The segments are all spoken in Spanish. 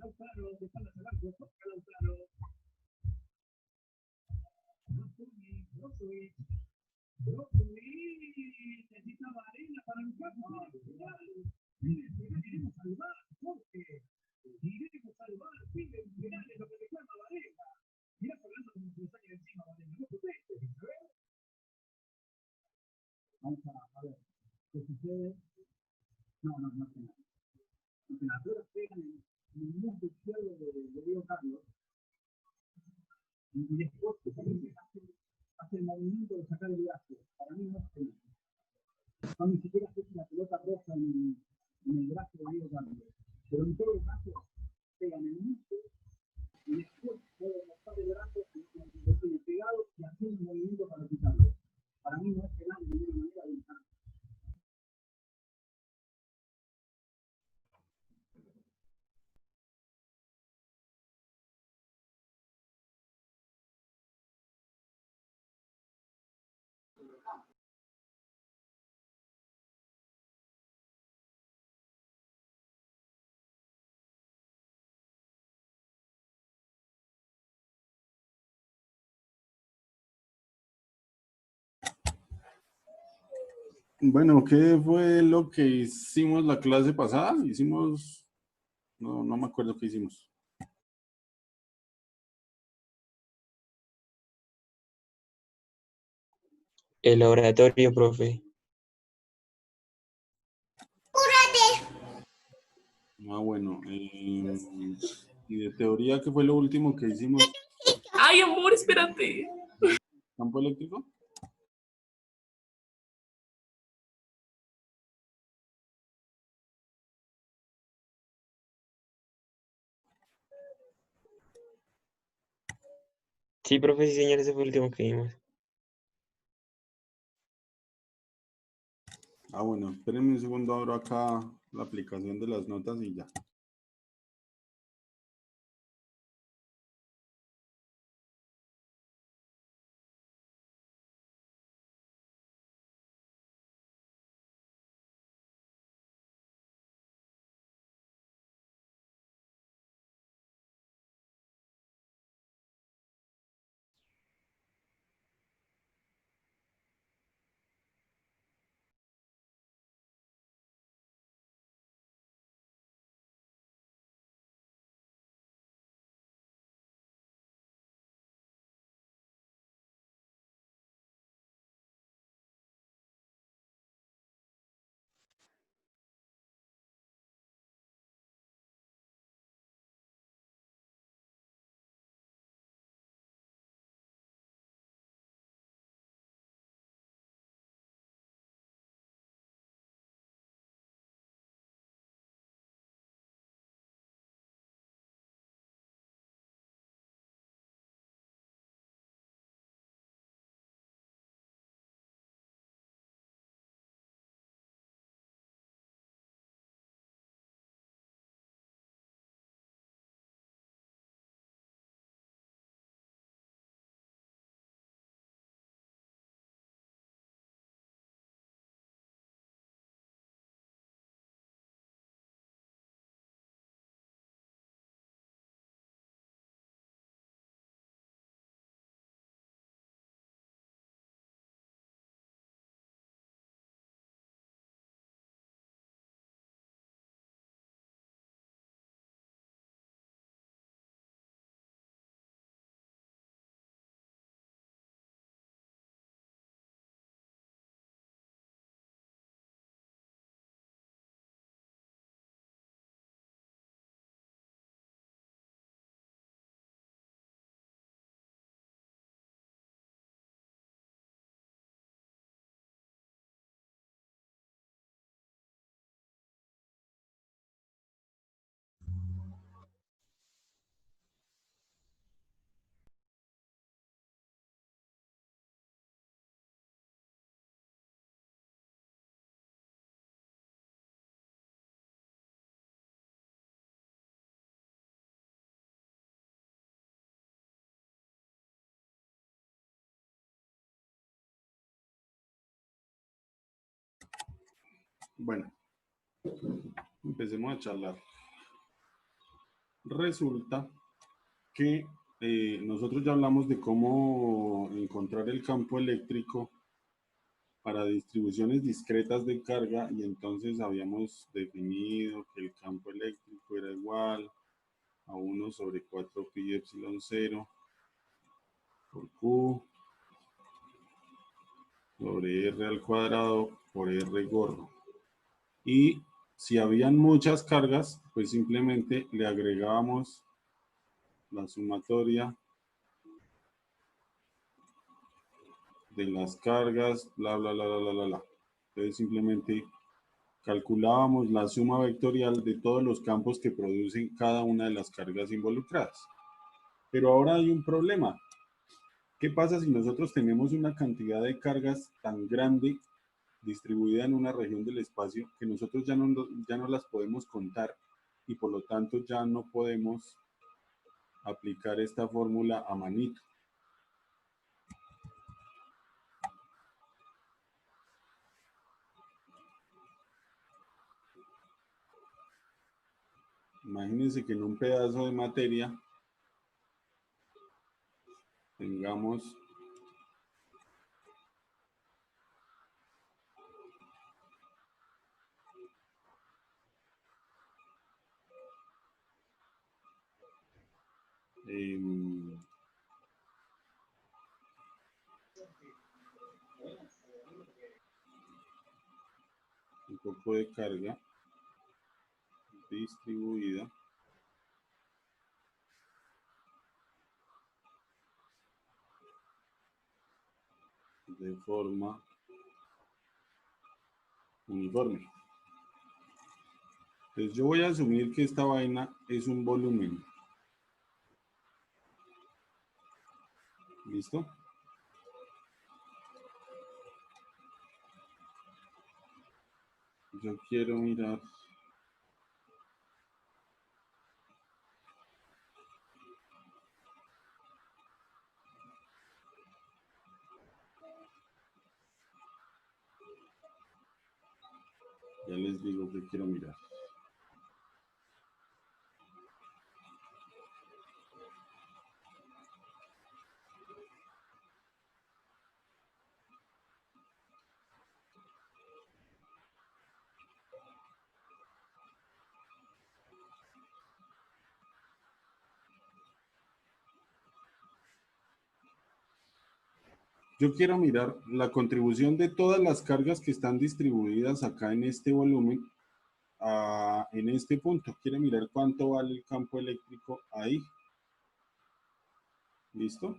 Lautaro, déjala al arco, toca Lautaro. Brozovic. Necesita Varela para encajar. Iremos al bar, Jorge. Iremos al bar, pide un penal, es lo que reclama Varela. Mirá hablando como se le sale encima, Varela. No proteste, ¿sabes? Vamos a ver. ¿Qué sucede? No penal. No penal. Ahora pegan en el muslo izquierdo de Diego Carlos. Y después hace el movimiento de sacar el brazo. Para mí no es penal. No ni siquiera hace la pelota roja en el brazo de Diego Carlos. Pero en todo caso, pegan el muslo y después pueden mostrar el brazo lo tiene pegado y hacer un movimiento para quitarlo. Para mí no es penal de ninguna manera de usar. Bueno, ¿qué fue lo que hicimos la clase pasada? No me acuerdo qué hicimos. El laboratorio, profe. Bueno, y de teoría, ¿qué fue lo último que hicimos? Ay, amor, espérate. ¿Campo eléctrico? Sí, profe, sí, señor, ese fue el último que vimos. Bueno, espérenme un segundo, abro acá la aplicación de las notas y ya. Bueno, empecemos a charlar. Resulta que nosotros ya hablamos de cómo encontrar el campo eléctrico para distribuciones discretas de carga y entonces habíamos definido que el campo eléctrico era igual a 1 sobre 4 pi epsilon 0 por Q sobre R al cuadrado por R gordo. Y si habían muchas cargas, pues simplemente le agregábamos la sumatoria de las cargas, bla, bla, bla, bla, bla, bla, bla. Entonces simplemente calculábamos la suma vectorial de todos los campos que producen cada una de las cargas involucradas. Pero ahora hay un problema. ¿Qué pasa si nosotros tenemos una cantidad de cargas tan grande distribuida en una región del espacio que nosotros ya no las podemos contar y por lo tanto ya no podemos aplicar esta fórmula a manito? Imagínense que en un pedazo de materia tengamos un poco de carga distribuida de forma uniforme. Entonces yo voy a asumir que esta vaina es un volumen. ¿Listo? Yo quiero mirar ya les digo que quiero mirar. Yo quiero mirar la contribución de todas las cargas que están distribuidas acá en este volumen, en este punto. Quiero mirar cuánto vale el campo eléctrico ahí. ¿Listo?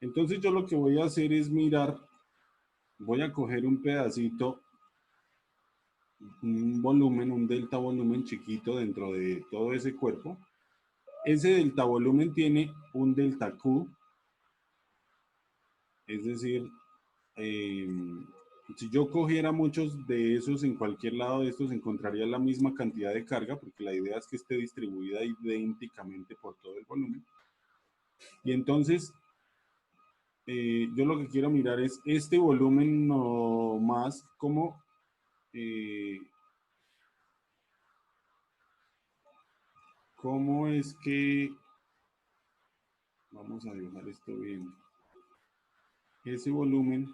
Entonces yo lo que voy a hacer es mirar, voy a coger un pedacito, un volumen, un delta volumen chiquito dentro de todo ese cuerpo. Ese delta volumen tiene un delta Q, es decir, si yo cogiera muchos de esos en cualquier lado de estos, encontraría la misma cantidad de carga, porque la idea es que esté distribuida idénticamente por todo el volumen. Y entonces, yo lo que quiero mirar es este volumen no más, cómo es que, vamos a dibujar esto bien, ese volumen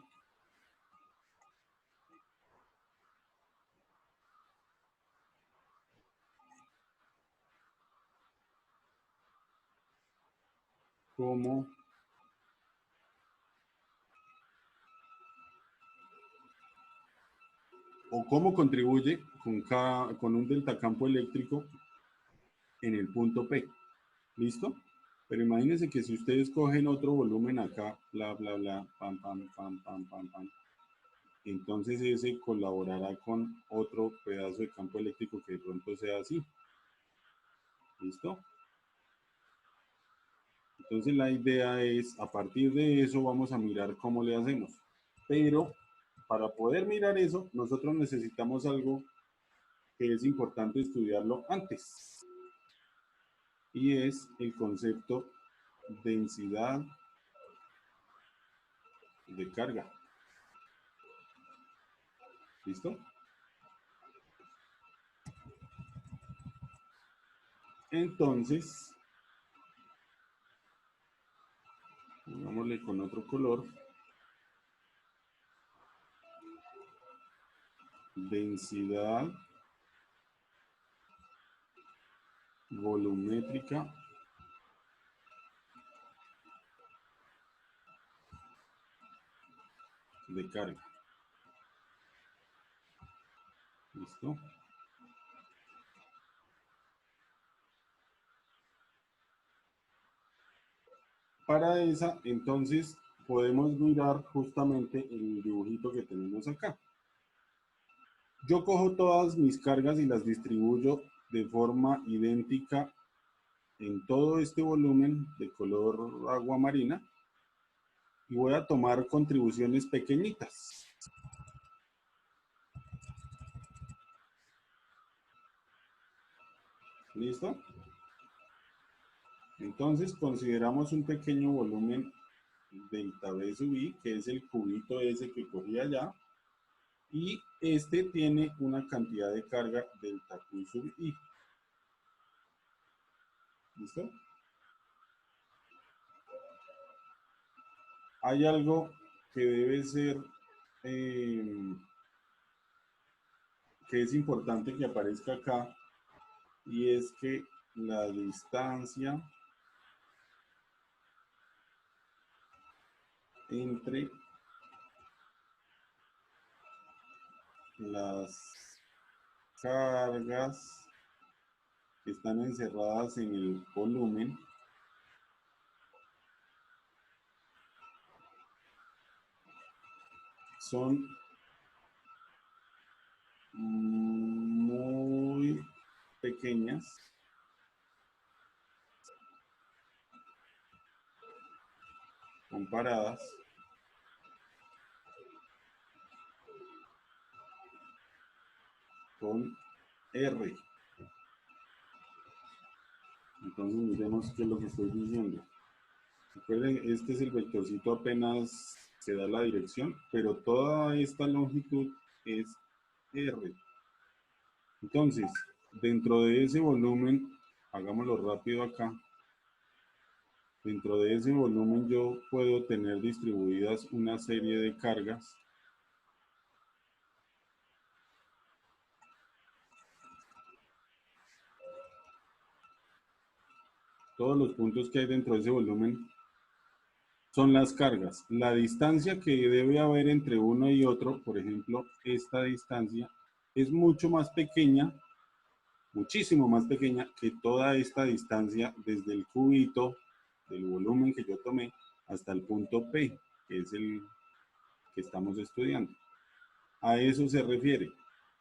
cómo contribuye con un delta campo eléctrico en el punto P. ¿Listo? Pero imagínense que si ustedes cogen otro volumen acá, bla, bla, bla, pam, pam, pam, pam, pam, pam, entonces ese colaborará con otro pedazo de campo eléctrico que de pronto sea así. ¿Listo? Entonces la idea es, a partir de eso vamos a mirar cómo le hacemos. Pero para poder mirar eso, nosotros necesitamos algo que es importante estudiarlo antes. Y es el concepto densidad de carga. ¿Listo? Entonces, pongámosle con otro color. Densidad volumétrica de carga. ¿Listo? Para esa, entonces, podemos mirar justamente el dibujito que tenemos acá. Yo cojo todas mis cargas y las distribuyo de forma idéntica en todo este volumen de color agua marina y voy a tomar contribuciones pequeñitas. ¿Listo? Entonces consideramos un pequeño volumen delta B sub I, que es el cubito ese que cogí allá, y este tiene una cantidad de carga delta Q sub I. ¿Listo? Hay algo que debe ser, que es importante que aparezca acá, y es que la distancia entre las cargas que están encerradas en el volumen son muy pequeñas comparadas con R. Entonces miremos qué es lo que estoy diciendo. Recuerden, este es el vectorcito apenas se da la dirección, pero toda esta longitud es R. Entonces, dentro de ese volumen, hagámoslo rápido acá, dentro de ese volumen yo puedo tener distribuidas una serie de cargas todos los puntos que hay dentro de ese volumen son las cargas. La distancia que debe haber entre uno y otro, por ejemplo, esta distancia, es mucho más pequeña, muchísimo más pequeña que toda esta distancia desde el cubito del volumen que yo tomé hasta el punto P, que es el que estamos estudiando. A eso se refiere.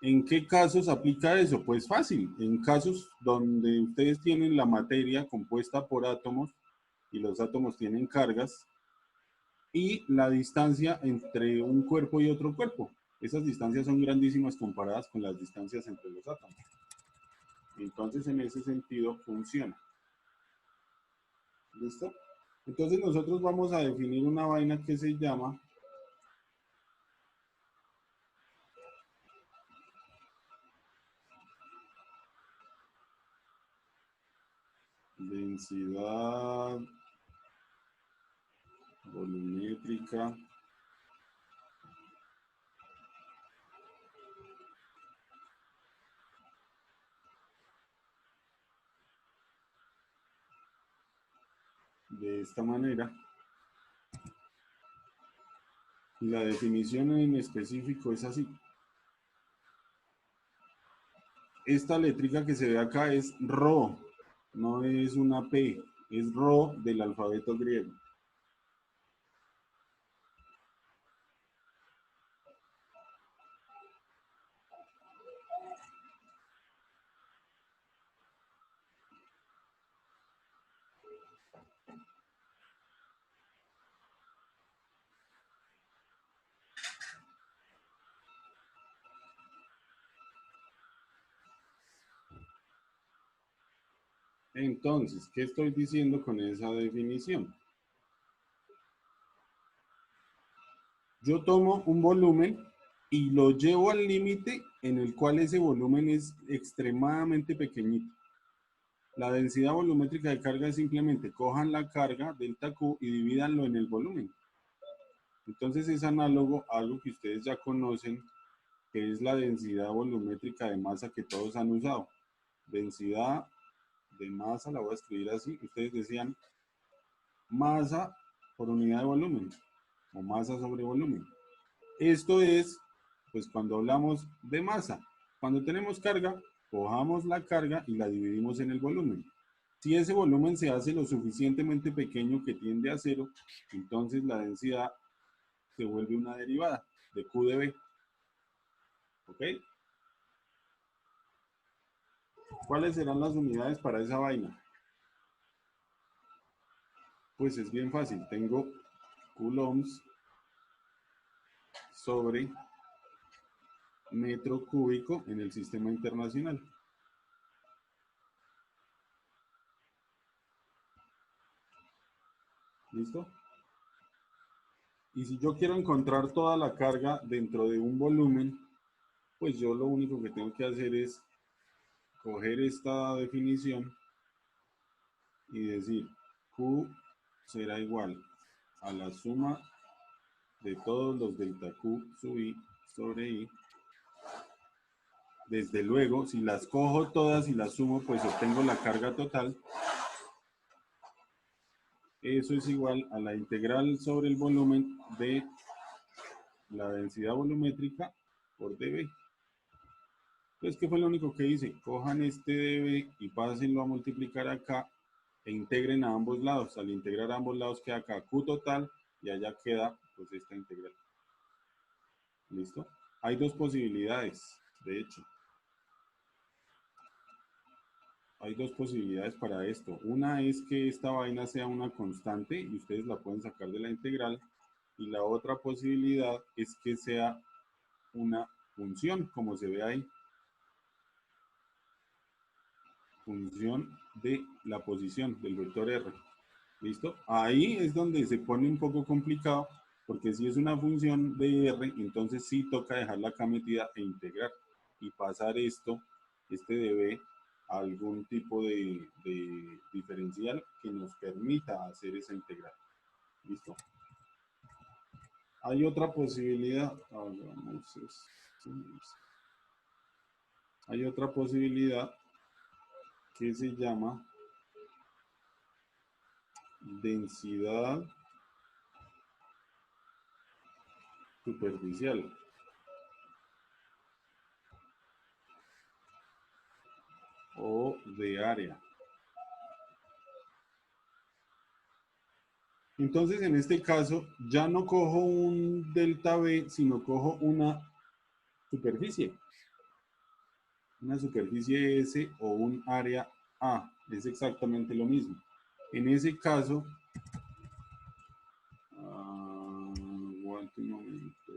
¿En qué casos aplica eso? Pues fácil, en casos donde ustedes tienen la materia compuesta por átomos y los átomos tienen cargas y la distancia entre un cuerpo y otro cuerpo. Esas distancias son grandísimas comparadas con las distancias entre los átomos. Entonces, en ese sentido, funciona. ¿Listo? Entonces, nosotros vamos a definir una vaina que se llama densidad volumétrica de esta manera. Y la definición en específico es así. Esta letrica que se ve acá es Rho, no es una P, es Rho del alfabeto griego. Entonces, ¿qué estoy diciendo con esa definición? Yo tomo un volumen y lo llevo al límite en el cual ese volumen es extremadamente pequeñito. La densidad volumétrica de carga es simplemente cojan la carga delta Q y divídanlo en el volumen. Entonces es análogo a algo que ustedes ya conocen, que es la densidad volumétrica de masa que todos han usado. Densidad de masa, la voy a escribir así. Ustedes decían masa por unidad de volumen o masa sobre volumen. Esto es, pues cuando hablamos de masa, cuando tenemos carga, cojamos la carga y la dividimos en el volumen. Si ese volumen se hace lo suficientemente pequeño que tiende a cero, entonces la densidad se vuelve una derivada de Q de B. ¿Ok? ¿Cuáles serán las unidades para esa vaina? Pues es bien fácil. Tengo coulombs sobre metro cúbico en el sistema internacional. ¿Listo? Y si yo quiero encontrar toda la carga dentro de un volumen, pues yo lo único que tengo que hacer es coger esta definición y decir Q será igual a la suma de todos los delta Q sub I sobre I. Desde luego, si las cojo todas y las sumo, pues obtengo la carga total. Eso es igual a la integral sobre el volumen de la densidad volumétrica por dB. Entonces, ¿qué fue lo único que hice? Cojan este dB y pásenlo a multiplicar acá e integren a ambos lados. Al integrar a ambos lados queda acá Q total y allá queda pues esta integral. ¿Listo? Hay dos posibilidades, de hecho. Hay dos posibilidades para esto. Una es que esta vaina sea una constante y ustedes la pueden sacar de la integral. Y la otra posibilidad es que sea una función, como se ve ahí. Función de la posición del vector R. ¿Listo? Ahí es donde se pone un poco complicado, porque si es una función de R, entonces sí toca dejarla acá metida e integrar y pasar esto, este dB, a algún tipo de diferencial que nos permita hacer esa integral. ¿Listo? Hay otra posibilidad. Hay otra posibilidad que se llama densidad superficial. O de área. Entonces, en este caso, ya no cojo un delta B, sino cojo una superficie. Una superficie S o un área A. Es exactamente lo mismo. En ese caso, aguante un momento.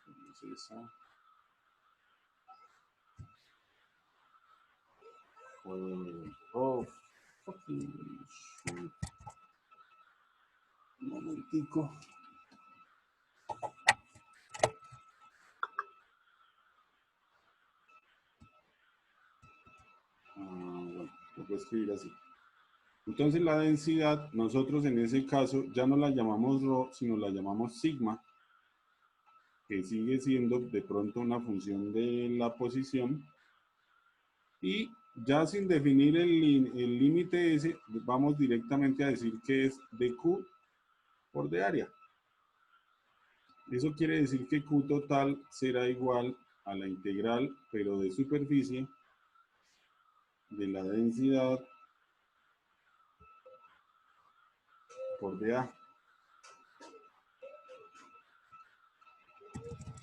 ¿Cómo es esa? Oh, fucking shit. Un momentico. Bueno, lo puedo escribir así. Entonces la densidad, nosotros en ese caso ya no la llamamos ρ, sino la llamamos sigma, que sigue siendo de pronto una función de la posición. Y ya sin definir el límite ese, vamos directamente a decir que es dQ por de área. Eso quiere decir que Q total será igual a la integral, pero de superficie, de la densidad por dA.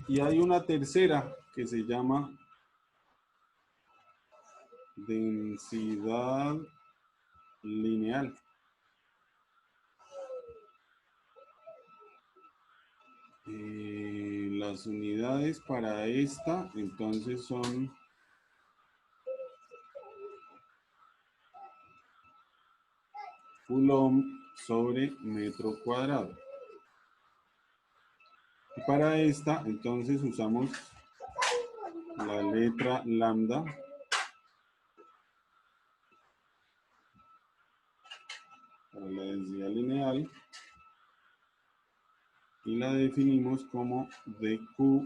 Y hay una tercera que se llama densidad lineal. Las unidades para esta entonces son Coulomb sobre metro cuadrado. Y para esta, entonces usamos la letra lambda para la densidad lineal y la definimos como dQ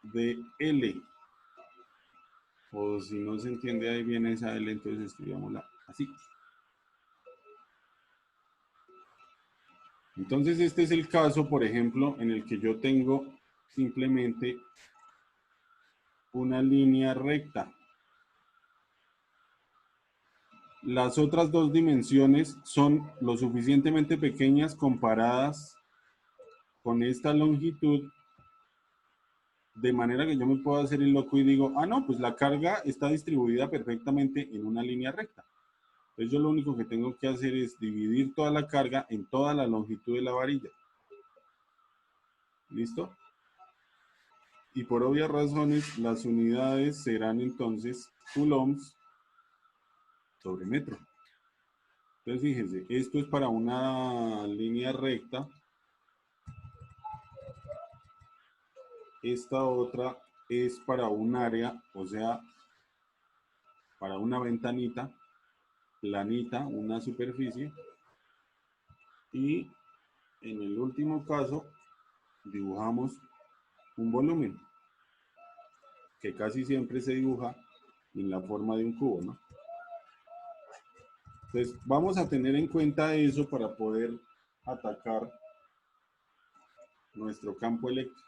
de L. O si no se entiende ahí bien esa L, entonces escribámosla así. Entonces este es el caso, por ejemplo, en el que yo tengo simplemente una línea recta. Las otras dos dimensiones son lo suficientemente pequeñas comparadas con esta longitud, de manera que yo me puedo hacer el loco y digo, ah, no, pues la carga está distribuida perfectamente en una línea recta. Entonces yo lo único que tengo que hacer es dividir toda la carga en toda la longitud de la varilla. ¿Listo? Y por obvias razones, las unidades serán entonces coulombs sobre metro. Entonces fíjense, esto es para una línea recta. Esta otra es para un área, o sea, para una ventanita, planita, una superficie. Y en el último caso, dibujamos un volumen, que casi siempre se dibuja en la forma de un cubo, ¿no? Entonces, vamos a tener en cuenta eso para poder atacar nuestro campo eléctrico.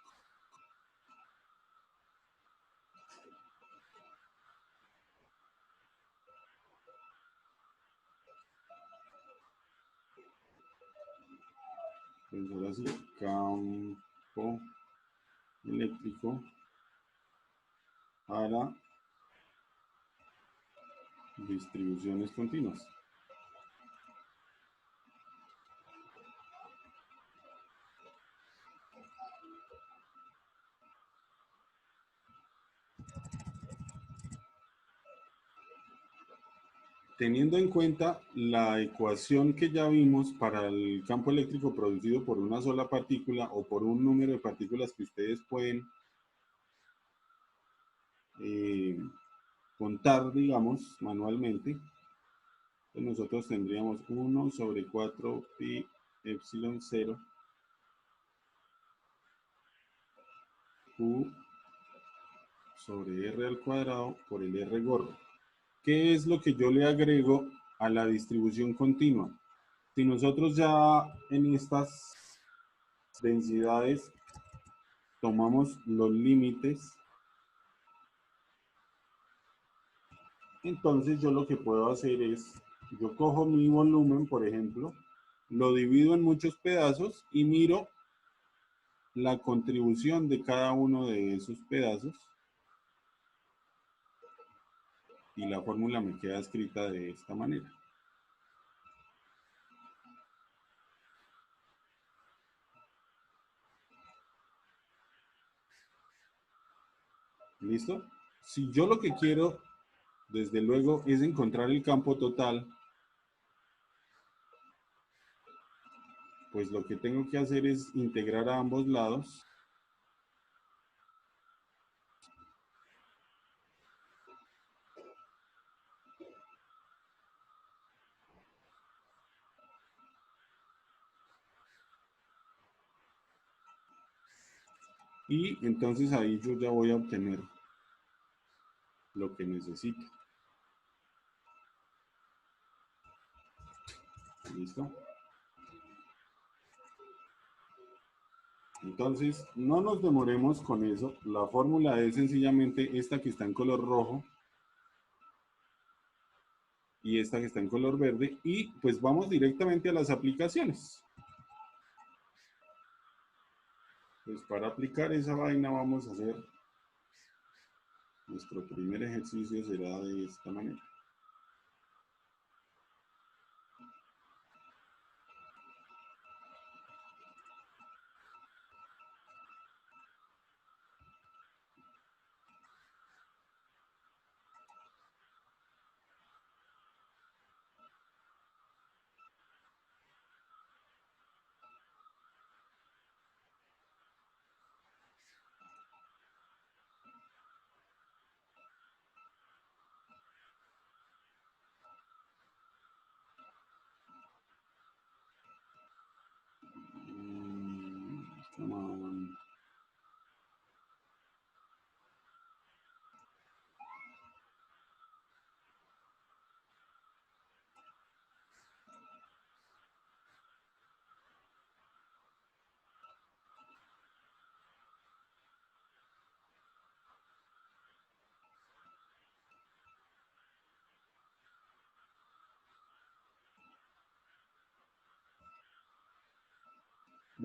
Entonces, ahora sí, campo eléctrico para distribuciones continuas. Teniendo en cuenta la ecuación que ya vimos para el campo eléctrico producido por una sola partícula o por un número de partículas que ustedes pueden contar, digamos, manualmente, pues nosotros tendríamos 1 sobre 4 pi epsilon 0 Q sobre R al cuadrado por el R gordo. ¿Qué es lo que yo le agrego a la distribución continua? Si nosotros ya en estas densidades tomamos los límites, entonces yo lo que puedo hacer es, yo cojo mi volumen, por ejemplo, lo divido en muchos pedazos y miro la contribución de cada uno de esos pedazos y la fórmula me queda escrita de esta manera. ¿Listo? Si yo lo que quiero, desde luego, es encontrar el campo total, pues lo que tengo que hacer es integrar a ambos lados. Y entonces ahí yo ya voy a obtener lo que necesito. ¿Listo? Entonces, no nos demoremos con eso. La fórmula es sencillamente esta que está en color rojo y esta que está en color verde. Y pues vamos directamente a las aplicaciones. Pues para aplicar esa vaina vamos a hacer, nuestro primer ejercicio será de esta manera.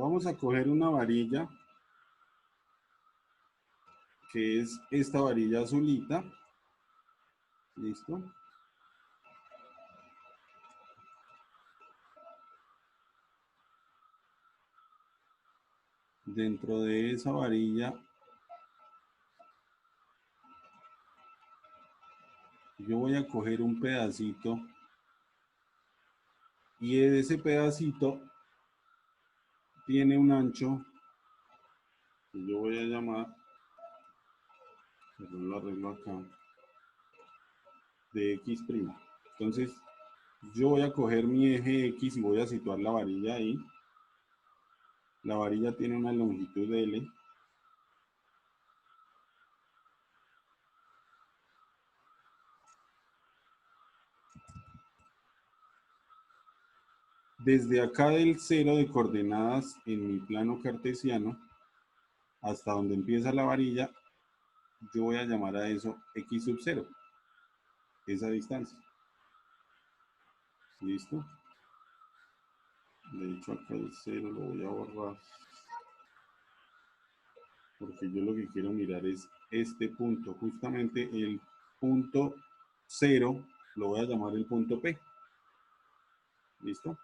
Vamos a coger una varilla, que es esta varilla azulita. ¿Listo? Dentro de esa varilla, yo voy a coger un pedacito y ese pedacito tiene un ancho que yo voy a llamar, pero lo arreglo acá, de X'. Entonces, yo voy a coger mi eje X y voy a situar la varilla ahí. La varilla tiene una longitud de L. Desde acá del cero de coordenadas en mi plano cartesiano hasta donde empieza la varilla, yo voy a llamar a eso X⁻0, esa distancia. ¿Listo? De hecho, acá el 0 lo voy a borrar, porque yo lo que quiero mirar es este punto. Justamente el punto 0 lo voy a llamar el punto P. ¿Listo?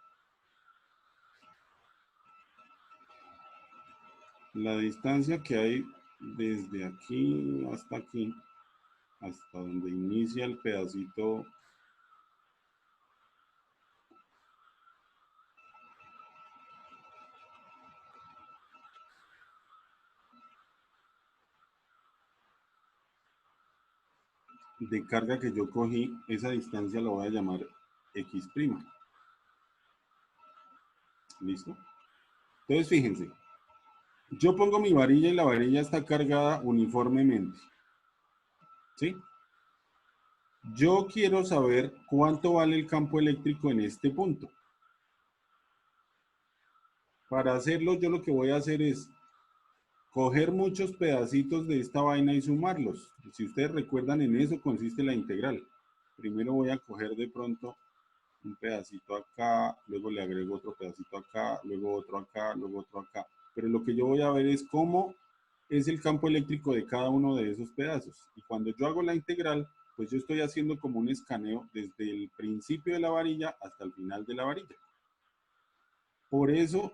La distancia que hay desde aquí, hasta donde inicia el pedacito de carga que yo cogí, esa distancia la voy a llamar X'. ¿Listo? Entonces, fíjense, yo pongo mi varilla y la varilla está cargada uniformemente. ¿Sí? Yo quiero saber cuánto vale el campo eléctrico en este punto. Para hacerlo, yo lo que voy a hacer es coger muchos pedacitos de esta vaina y sumarlos. Si ustedes recuerdan, en eso consiste la integral. Primero voy a coger de pronto un pedacito acá, luego le agrego otro pedacito acá, luego otro acá, luego otro acá. Pero lo que yo voy a ver es cómo es el campo eléctrico de cada uno de esos pedazos. Y cuando yo hago la integral, pues yo estoy haciendo como un escaneo desde el principio de la varilla hasta el final de la varilla. Por eso,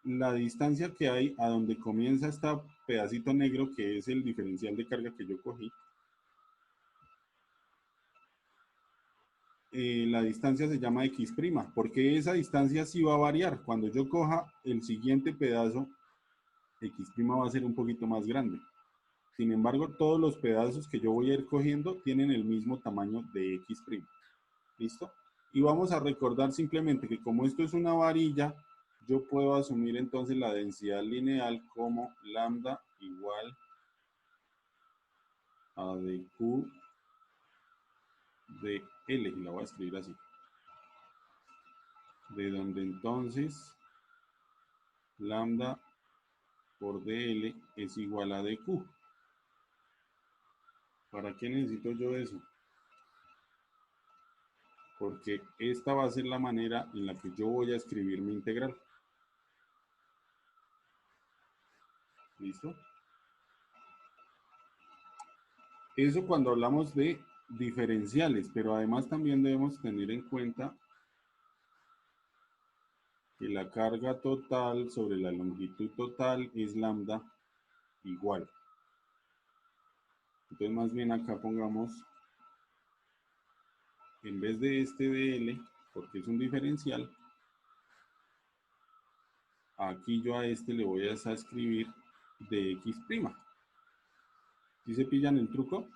la distancia que hay a donde comienza este pedacito negro, que es el diferencial de carga que yo cogí, la distancia se llama X', porque esa distancia sí va a variar. Cuando yo coja el siguiente pedazo, X' va a ser un poquito más grande. Sin embargo, todos los pedazos que yo voy a ir cogiendo tienen el mismo tamaño de X'. ¿Listo? Y vamos a recordar simplemente que como esto es una varilla, yo puedo asumir entonces la densidad lineal como lambda igual a dq de L, y la voy a escribir así. De donde entonces lambda por dl es igual a dq. ¿Para qué necesito yo eso? Porque esta va a ser la manera en la que yo voy a escribir mi integral. ¿Listo? Eso cuando hablamos de diferenciales, pero además también debemos tener en cuenta que la carga total sobre la longitud total es lambda igual. Entonces más bien acá pongamos, en vez de este dl, porque es un diferencial, aquí yo a este le voy a escribir de X'. ¿Sí se pillan el truco?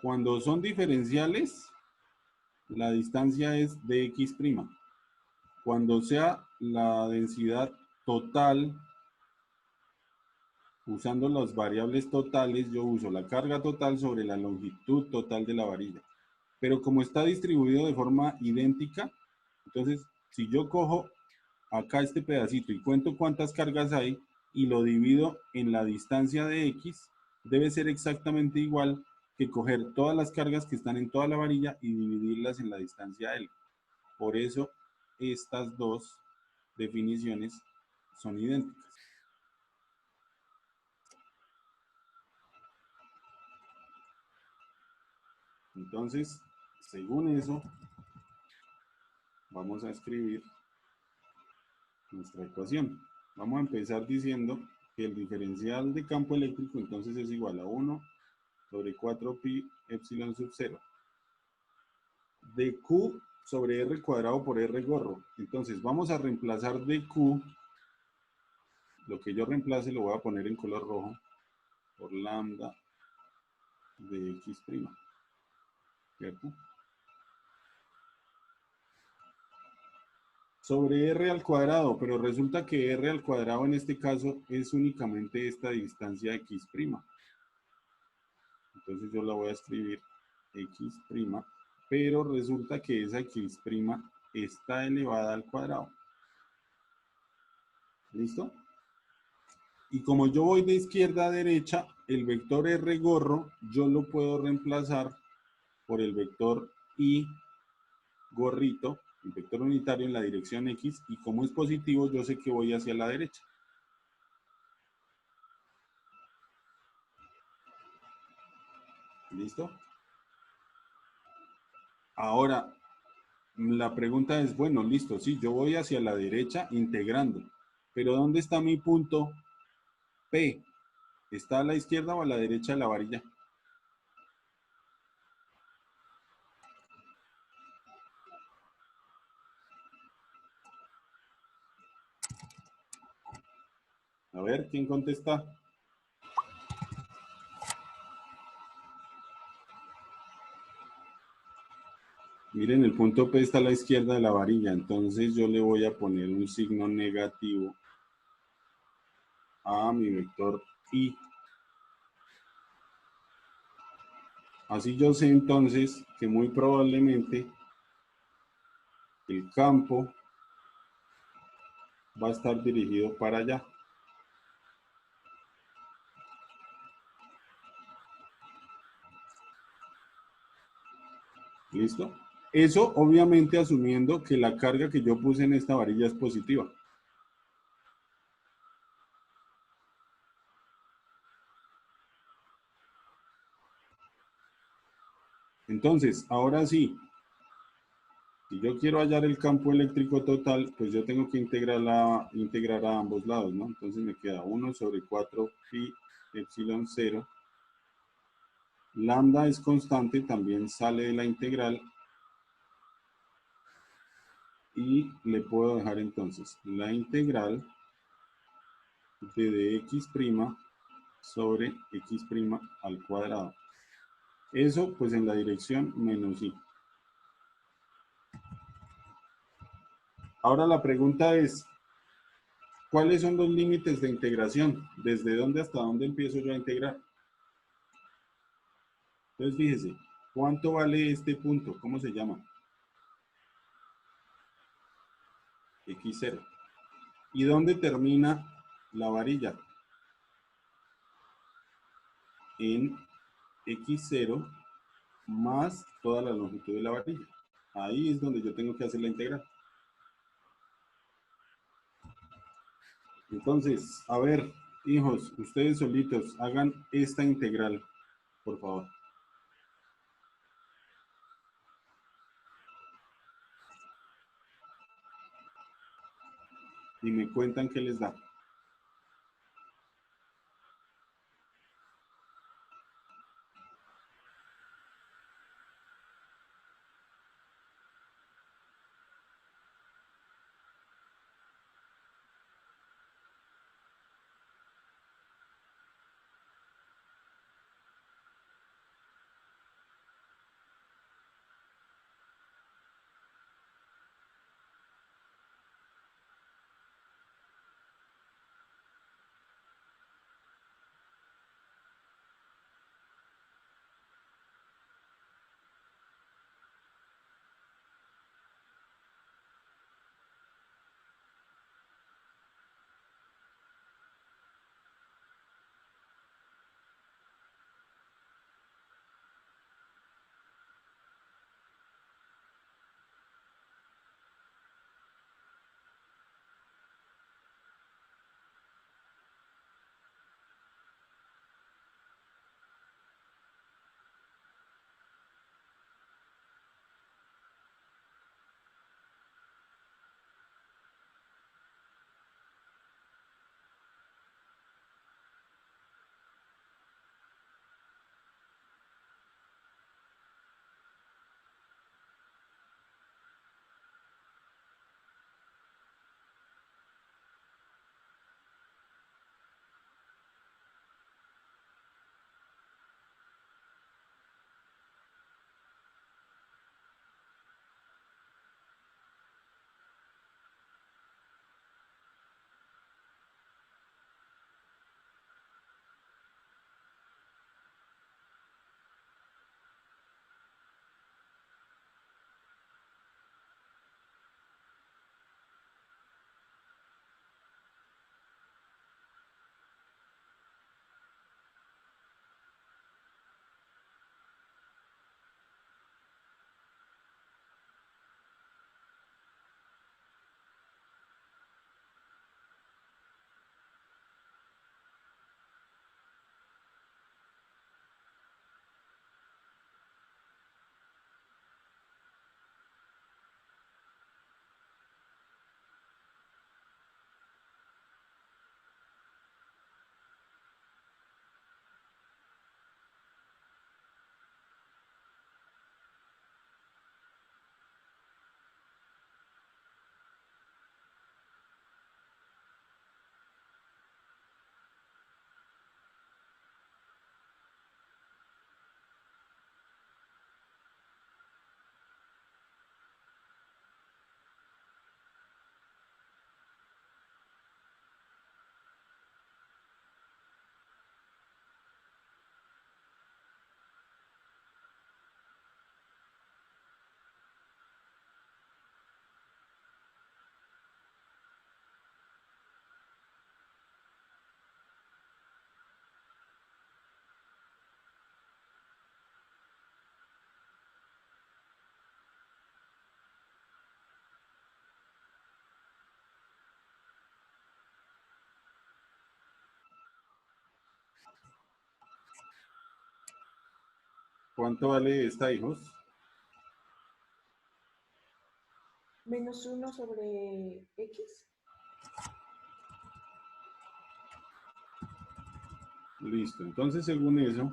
Cuando son diferenciales, la distancia es de X'. Cuando sea la densidad total, usando las variables totales, yo uso la carga total sobre la longitud total de la varilla. Pero como está distribuido de forma idéntica, entonces si yo cojo acá este pedacito y cuento cuántas cargas hay y lo divido en la distancia de X, debe ser exactamente igual que coger todas las cargas que están en toda la varilla y dividirlas en la distancia L. Por eso estas dos definiciones son idénticas. Entonces, según eso, vamos a escribir nuestra ecuación. Vamos a empezar diciendo que el diferencial de campo eléctrico entonces es igual a 1 sobre 4 pi epsilon sub 0 de Q sobre R cuadrado por R gorro. Entonces vamos a reemplazar de Q, lo que yo reemplace lo voy a poner en color rojo, por lambda de X prima, ¿cierto? Sobre R al cuadrado, pero resulta que R al cuadrado en este caso es únicamente esta distancia X prima. Entonces yo la voy a escribir X prima, pero resulta que esa X prima está elevada al cuadrado. ¿Listo? Y como yo voy de izquierda a derecha, el vector R gorro yo lo puedo reemplazar por el vector Y gorrito, el vector unitario en la dirección X, y como es positivo, yo sé que voy hacia la derecha. ¿Listo? Ahora, la pregunta es, bueno, listo, sí, yo voy hacia la derecha integrando, pero ¿dónde está mi punto P? ¿Está a la izquierda o a la derecha de la varilla? A ver, ¿quién contesta? Miren, el punto P está a la izquierda de la varilla, entonces yo le voy a poner un signo negativo a mi vector Y. Así yo sé entonces que muy probablemente el campo va a estar dirigido para allá. ¿Listo? Eso obviamente asumiendo que la carga que yo puse en esta varilla es positiva. Entonces, ahora sí, si yo quiero hallar el campo eléctrico total, pues yo tengo que integrar a ambos lados, ¿no? Entonces me queda 1 sobre 4 pi epsilon 0. Lambda es constante, también sale de la integral. Y le puedo dejar entonces la integral de dx' sobre x' al cuadrado. Eso pues en la dirección menos y. Ahora la pregunta es, ¿cuáles son los límites de integración? ¿Desde dónde hasta dónde empiezo yo a integrar? Entonces fíjese, ¿cuánto vale este punto? ¿Cómo se llama? X0. ¿Y dónde termina la varilla? En X0 más toda la longitud de la varilla. Ahí es donde yo tengo que hacer la integral. Entonces, a ver, hijos, ustedes solitos, hagan esta integral, por favor. Y me cuentan qué les da. ¿Cuánto vale esta, hijos? Menos 1 sobre X. Listo. Entonces, según eso,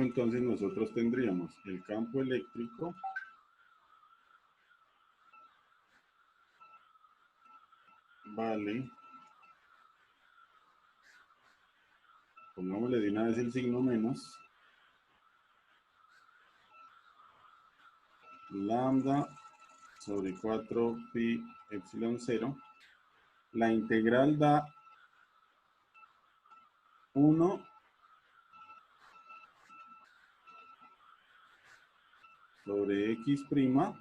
entonces nosotros tendríamos el campo eléctrico vale, pongámosle de una vez el signo menos, lambda sobre 4 pi epsilon 0. La integral da 1 sobre x prima,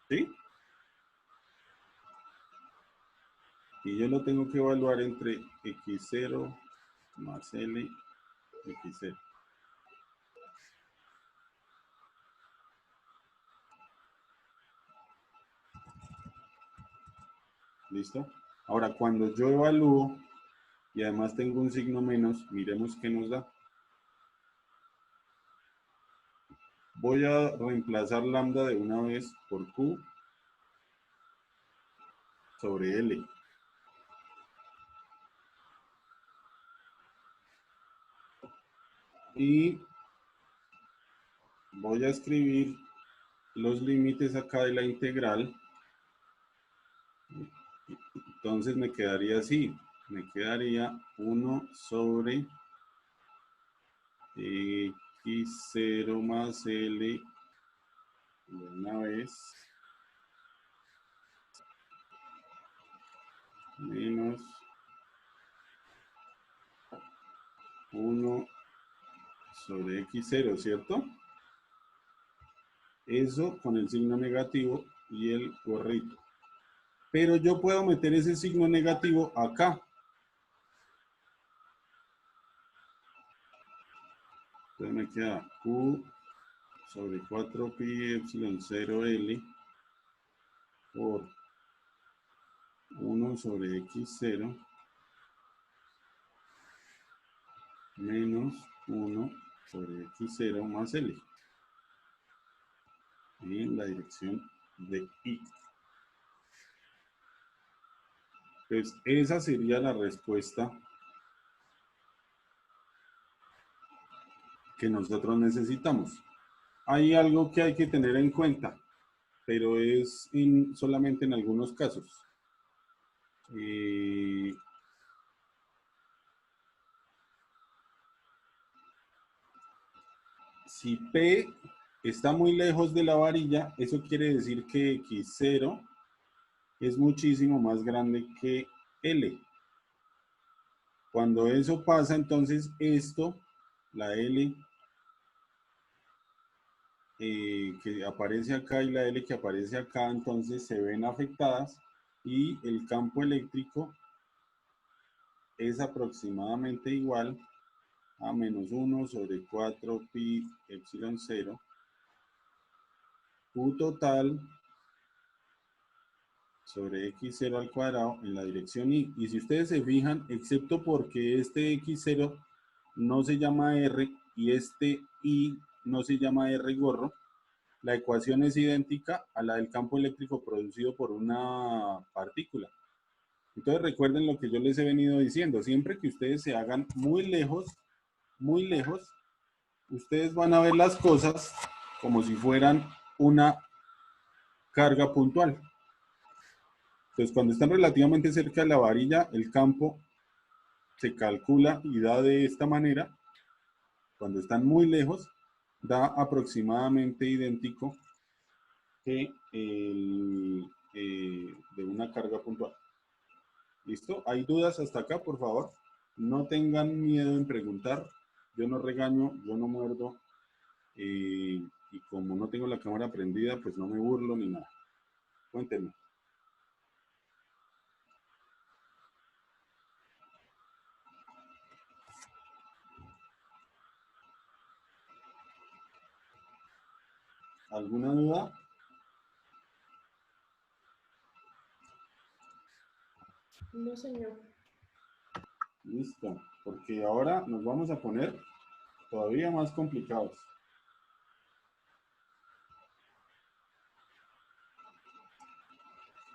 ¿sí? Y yo lo tengo que evaluar entre x0 más L x0. ¿Listo? Ahora, cuando yo evalúo y además tengo un signo menos, miremos qué nos da. Voy a reemplazar lambda de una vez por Q sobre L. Y voy a escribir los límites acá de la integral. Entonces me quedaría así. Me quedaría 1 sobre x0 más L de una vez menos 1 sobre x0, ¿cierto? Eso con el signo negativo y el gorrito. Pero yo puedo meter ese signo negativo acá. Entonces me queda Q sobre 4 pi epsilon 0 L por 1 sobre x0 menos 1 sobre x0 más L en la dirección de y. Pues esa sería la respuesta que nosotros necesitamos. Hay algo que hay que tener en cuenta, pero es solamente en algunos casos. Si P está muy lejos de la varilla, eso quiere decir que X0 es muchísimo más grande que L. Cuando eso pasa, entonces esto, la L que aparece acá y la L que aparece acá, entonces se ven afectadas y el campo eléctrico es aproximadamente igual a menos 1 sobre 4 pi epsilon 0 Q total sobre x0 al cuadrado en la dirección y. Y si ustedes se fijan, excepto porque este x0 no se llama r y este y no se llama r gorro, la ecuación es idéntica a la del campo eléctrico producido por una partícula. Entonces recuerden lo que yo les he venido diciendo, siempre que ustedes se hagan muy lejos, ustedes van a ver las cosas como si fueran una carga puntual. Entonces, cuando están relativamente cerca de la varilla, el campo se calcula y da de esta manera. Cuando están muy lejos, da aproximadamente idéntico que de una carga puntual. ¿Listo? ¿Hay dudas hasta acá, por favor? No tengan miedo en preguntar. Yo no regaño, yo no muerdo. Y como no tengo la cámara prendida, pues no me burlo ni nada. Cuéntenme. ¿Alguna duda? No, señor. Listo, porque ahora nos vamos a poner todavía más complicados.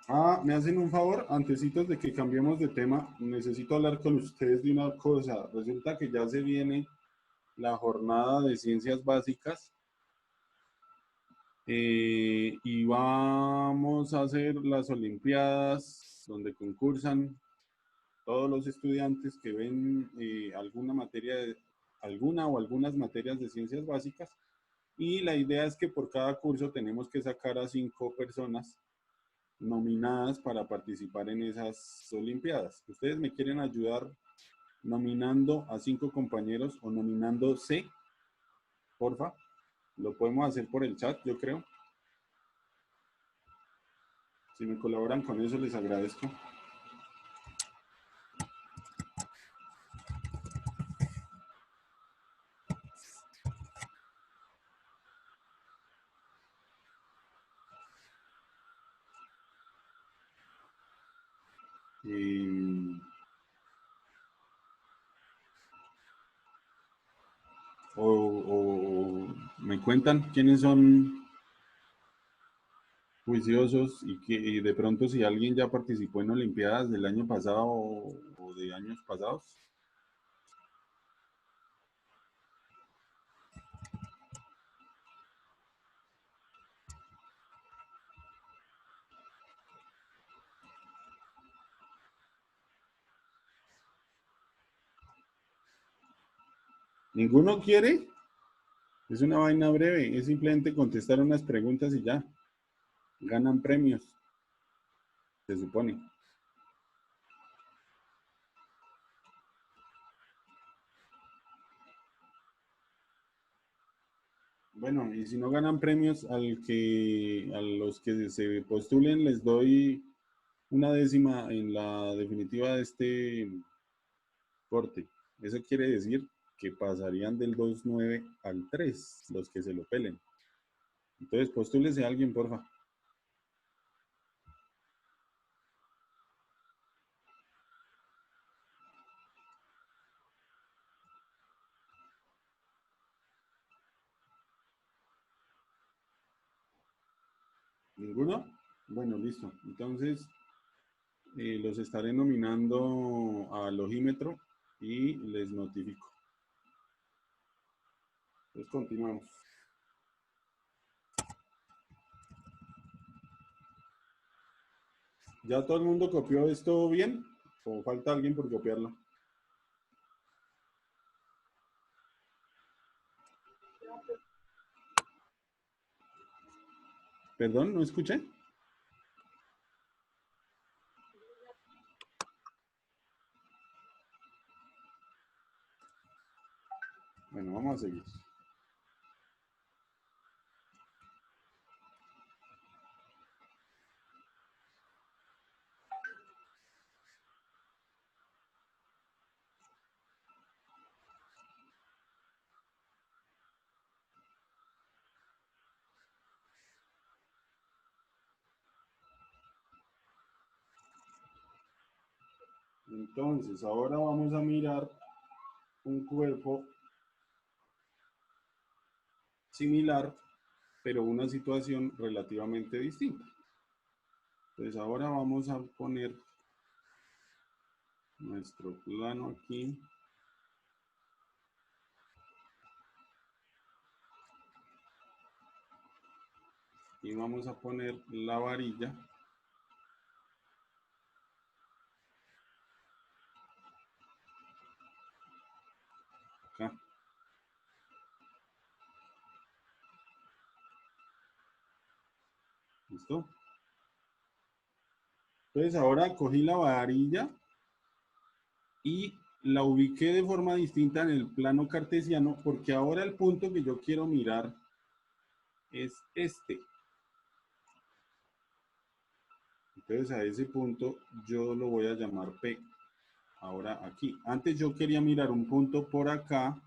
Ah, me hacen un favor, antecitos de que cambiemos de tema, necesito hablar con ustedes de una cosa. Resulta que ya se viene la jornada de ciencias básicas y vamos a hacer las olimpiadas donde concursan todos los estudiantes que ven alguna materia, alguna o algunas materias de ciencias básicas, y la idea es que por cada curso tenemos que sacar a 5 personas nominadas para participar en esas olimpiadas. ¿Ustedes me quieren ayudar nominando a 5 compañeros o nominándose? Porfa, lo podemos hacer por el chat, yo creo. Si me colaboran con eso, les agradezco. O me cuentan quiénes son juiciosos y de pronto si alguien ya participó en olimpiadas del año pasado o de años pasados. ¿Ninguno quiere? Es una vaina breve, es simplemente contestar unas preguntas y ya. Ganan premios, se supone. Bueno, y si no ganan premios, a los que se postulen les doy una décima en la definitiva de este corte. Eso quiere decir que pasarían del 2.9 al 3, los que se lo pelen. Entonces, postúlese a alguien, porfa. ¿Ninguno? Bueno, listo. Entonces, los estaré nominando al ojímetro y les notifico. Entonces, continuamos. ¿Ya todo el mundo copió esto bien? ¿O falta alguien por copiarlo? Perdón, no escuché. Bueno, vamos a seguir. Entonces, ahora vamos a mirar un cuerpo similar, pero una situación relativamente distinta. Entonces, ahora vamos a poner nuestro plano aquí. Y vamos a poner la varilla acá. ¿Listo? Entonces ahora cogí la varilla y la ubiqué de forma distinta en el plano cartesiano, porque ahora el punto que yo quiero mirar es este. Entonces a ese punto yo lo voy a llamar P. Ahora aquí. Antes yo quería mirar un punto por acá.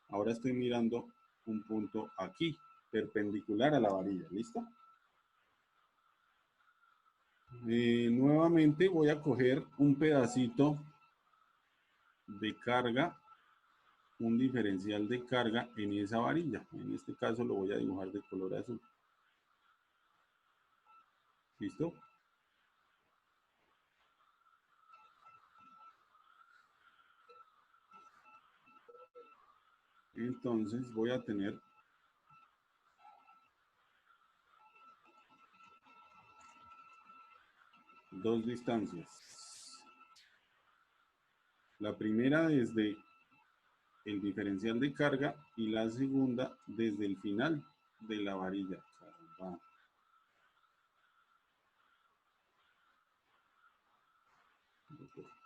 Ahora estoy mirando un punto aquí. perpendicular a la varilla, ¿listo? Nuevamente voy a coger un pedacito de carga, un diferencial de carga en esa varilla. En este caso lo voy a dibujar de color azul. ¿Listo? Entonces voy a tener dos distancias. La primera desde el diferencial de carga y la segunda desde el final de la varilla. Caramba.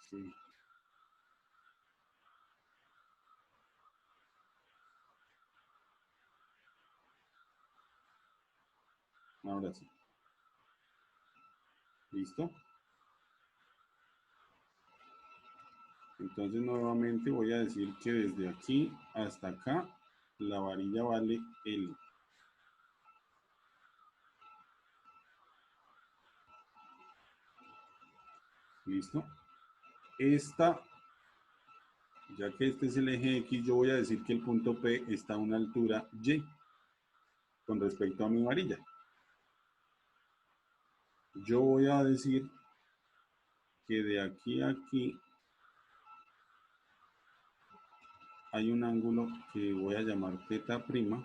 Sí. Ahora sí. ¿Listo? Entonces nuevamente voy a decir que desde aquí hasta acá la varilla vale L. ¿Listo? Esta, ya que este es el eje X, yo voy a decir que el punto P está a una altura Y con respecto a mi varilla. Yo voy a decir que de aquí a aquí hay un ángulo que voy a llamar θ'P,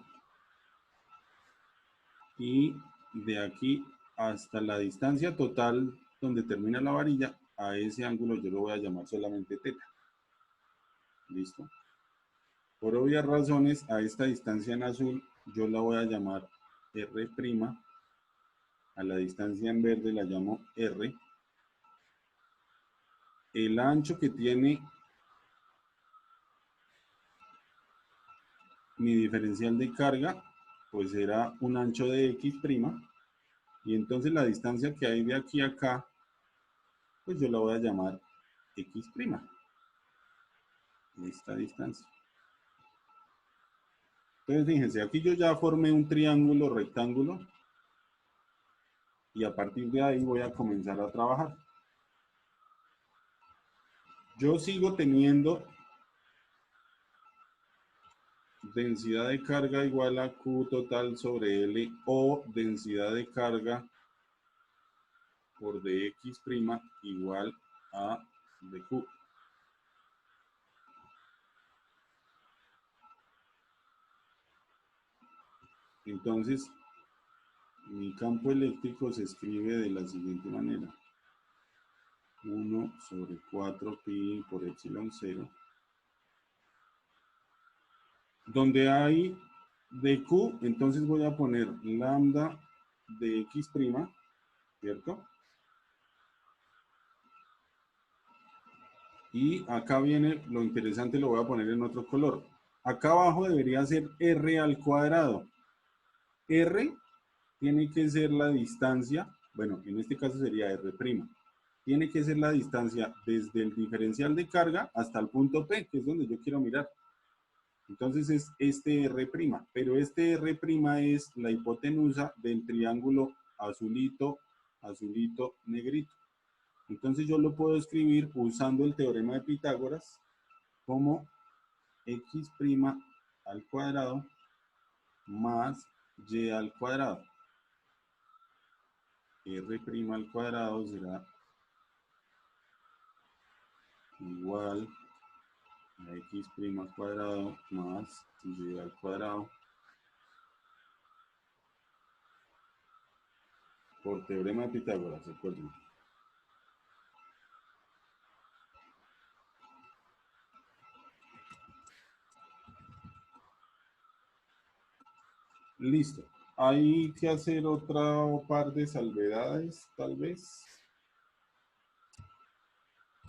y de aquí hasta la distancia total donde termina la varilla, a ese ángulo yo lo voy a llamar solamente θ. ¿Listo? Por obvias razones, a esta distancia en azul yo la voy a llamar R', a la distancia en verde la llamo R. El ancho que tiene mi diferencial de carga, pues será un ancho de X', y entonces la distancia que hay de aquí a acá, pues yo la voy a llamar X', esta distancia. Entonces fíjense, aquí yo ya formé un triángulo rectángulo, y a partir de ahí voy a comenzar a trabajar. Yo sigo teniendo densidad de carga igual a Q total sobre L, o densidad de carga por dx' igual a dq. Entonces, mi campo eléctrico se escribe de la siguiente manera: 1 sobre 4 pi por epsilon 0. Donde hay dq, entonces voy a poner lambda de x', ¿cierto? Y acá viene lo interesante, lo voy a poner en otro color. Acá abajo debería ser r al cuadrado. R tiene que ser la distancia, bueno, en este caso sería R'. Tiene que ser la distancia desde el diferencial de carga hasta el punto P, que es donde yo quiero mirar. Entonces es este R', pero este R' es la hipotenusa del triángulo azulito, azulito, negrito. Entonces yo lo puedo escribir usando el teorema de Pitágoras como x' al cuadrado más y al cuadrado. R' al cuadrado será igual a x' al cuadrado más y al cuadrado por teorema de Pitágoras, recuerden. Listo. Hay que hacer otra par de salvedades, tal vez.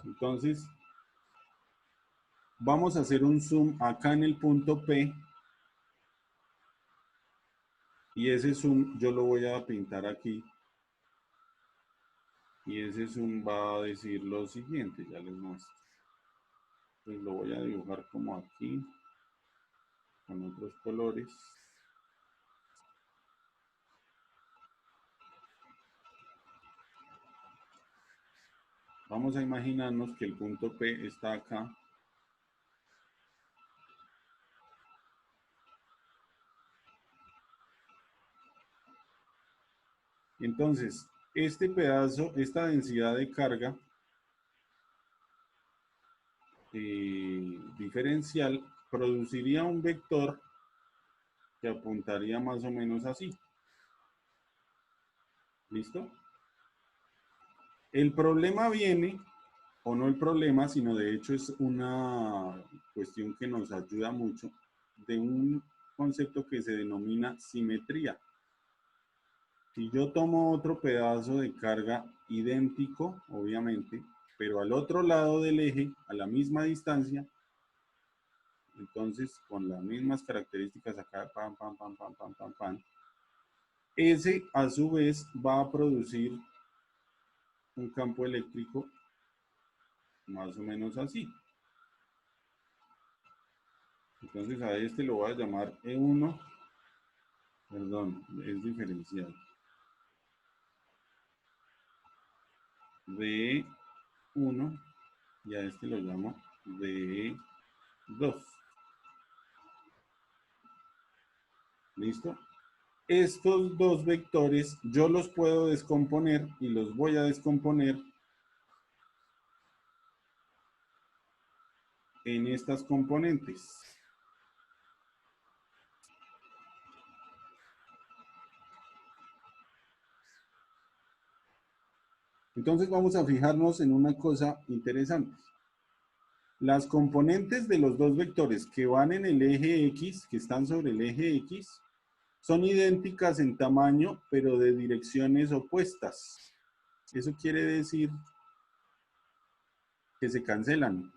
Entonces, vamos a hacer un zoom acá en el punto P. Y ese zoom yo lo voy a pintar aquí. Y ese zoom va a decir lo siguiente, ya les muestro. Pues lo voy a dibujar como aquí, con otros colores. Vamos a imaginarnos que el punto P está acá. Entonces, este pedazo, esta densidad de carga diferencial produciría un vector que apuntaría más o menos así. ¿Listo? El problema viene, o no el problema, sino de hecho es una cuestión que nos ayuda mucho, de un concepto que se denomina simetría. Si yo tomo otro pedazo de carga idéntico, obviamente, pero al otro lado del eje, a la misma distancia, entonces con las mismas características acá, pam, pam, pam, pam, pam, pam, pam, ese a su vez va a producir un campo eléctrico más o menos así. Entonces a este lo voy a llamar E1, perdón, es diferencial. DE1 y a este lo llamo DE2. ¿Listo? Estos dos vectores yo los puedo descomponer y los voy a descomponer en estas componentes. Entonces vamos a fijarnos en una cosa interesante. Las componentes de los dos vectores que van en el eje X, que están sobre el eje X, son idénticas en tamaño, pero de direcciones opuestas. Eso quiere decir que se cancelan.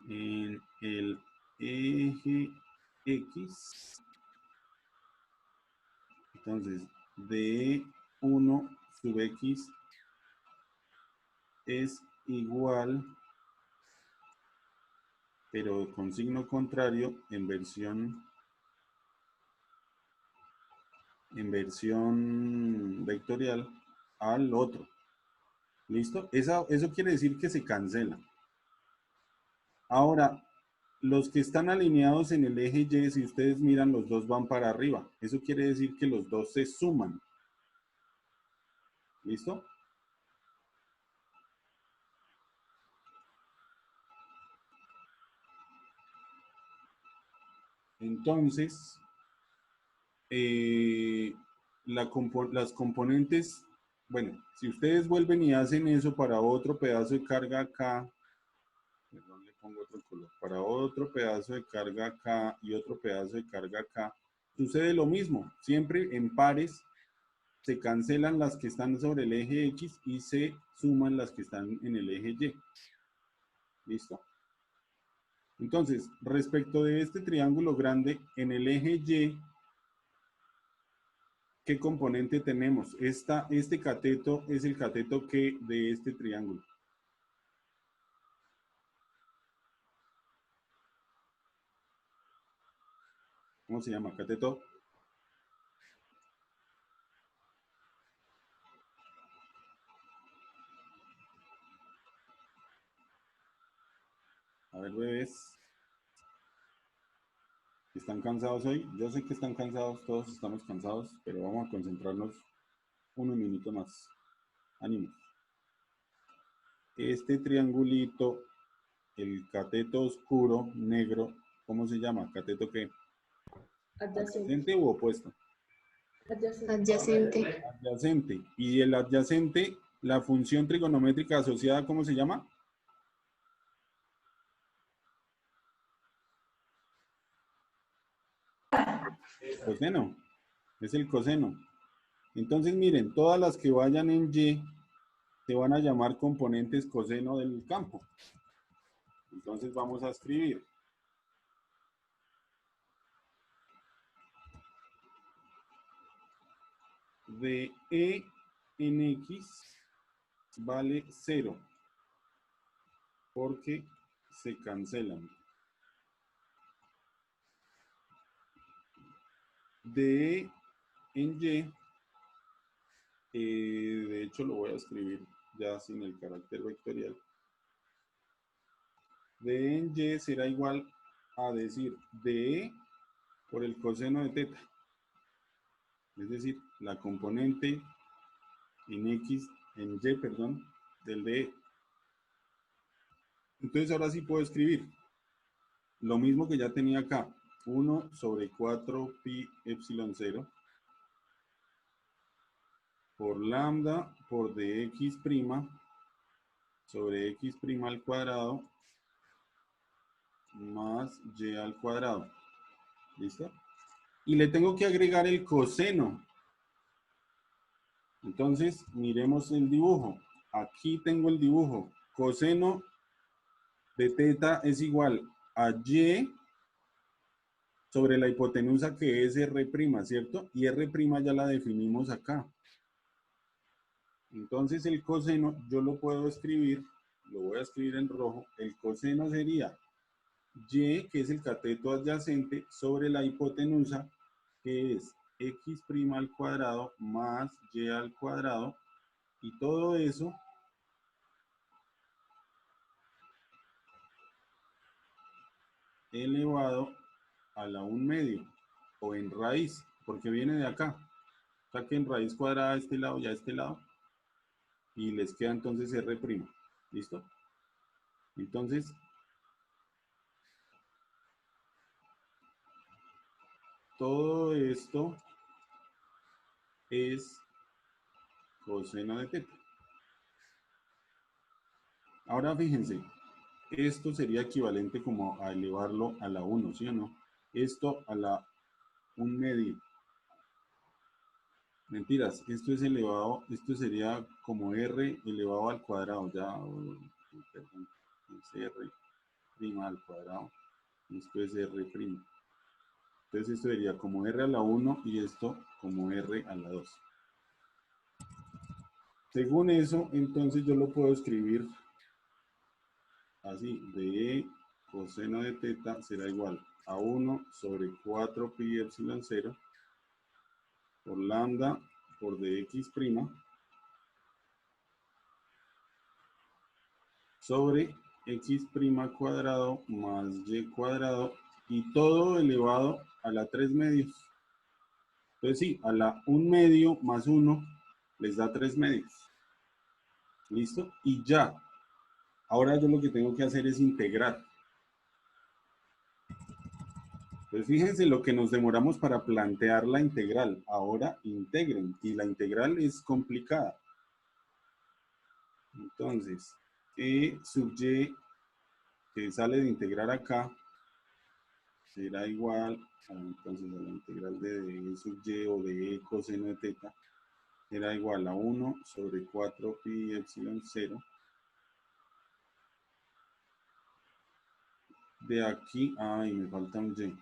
En el eje X, entonces, D1 sub X es igual, pero con signo contrario, en versión vectorial al otro. ¿Listo? Eso quiere decir que se cancela. Ahora, los que están alineados en el eje Y, si ustedes miran, los dos van para arriba. Eso quiere decir que los dos se suman. ¿Listo? Entonces, las componentes, bueno, si ustedes vuelven y hacen eso para otro pedazo de carga acá, perdón, le pongo otro color, para otro pedazo de carga acá y otro pedazo de carga acá, sucede lo mismo, siempre en pares se cancelan las que están sobre el eje X y se suman las que están en el eje Y. ¿Listo? Entonces, respecto de este triángulo grande, en el eje Y, ¿qué componente tenemos? Este cateto es el cateto que de este triángulo. ¿Cómo se llama? Cateto. A ver, bebés. ¿Están cansados hoy? Yo sé que están cansados, todos estamos cansados, pero vamos a concentrarnos un minuto más. Ánimo. Este triangulito, el cateto oscuro, negro, ¿cómo se llama? ¿Cateto qué? Adyacente. ¿Adyacente u opuesto? Adyacente. Adyacente. ¿Y el adyacente, la función trigonométrica asociada, cómo se llama? Coseno. Es el coseno. Entonces, miren, todas las que vayan en Y se van a llamar componentes coseno del campo. Entonces vamos a escribir de E en X vale 0 porque se cancelan. De E en Y, de hecho lo voy a escribir ya sin el carácter vectorial, de en y será igual a decir de por el coseno de teta. Es decir, la componente en y, perdón, del de. Entonces ahora sí puedo escribir lo mismo que ya tenía acá. 1 sobre 4 pi epsilon 0 por lambda por dx' sobre x' al cuadrado más y al cuadrado. ¿Listo? Y le tengo que agregar el coseno. Entonces, miremos el dibujo. Aquí tengo el dibujo. Coseno de teta es igual a y sobre la hipotenusa que es R', ¿cierto? Y R' ya la definimos acá. Entonces el coseno yo lo puedo escribir, lo voy a escribir en rojo. El coseno sería y, que es el cateto adyacente, sobre la hipotenusa, que es x' al cuadrado más y al cuadrado, y todo eso elevado a la 1/2, o en raíz, porque viene de acá. Saquen raíz cuadrada de este lado y a este lado, y les queda entonces R'. ¿Listo? Entonces, todo esto es coseno de teta. Ahora fíjense, esto sería equivalente como a elevarlo a la 1, ¿sí o no? Esto a la 1/2. Mentiras, esto es elevado, esto sería como R elevado al cuadrado, ya, perdón, es R' al cuadrado, esto es R'. Entonces esto sería como R a la 1 y esto como R a la 2. Según eso, entonces yo lo puedo escribir así: de coseno de teta será igual a 1 sobre 4 pi epsilon 0 por lambda por dx' sobre x' cuadrado más y cuadrado, y todo elevado a la 3/2. Entonces sí, a la 1/2 más 1 les da 3/2. ¿Listo? Y ya. Ahora yo lo que tengo que hacer es integrar. Pues fíjense lo que nos demoramos para plantear la integral. Ahora integren. Y la integral es complicada. Entonces, e sub y, que sale de integrar acá, será igual a, entonces, a la integral de e sub y o de e coseno de teta, será igual a 1 sobre 4 pi epsilon 0. De aquí, ay, me falta un y.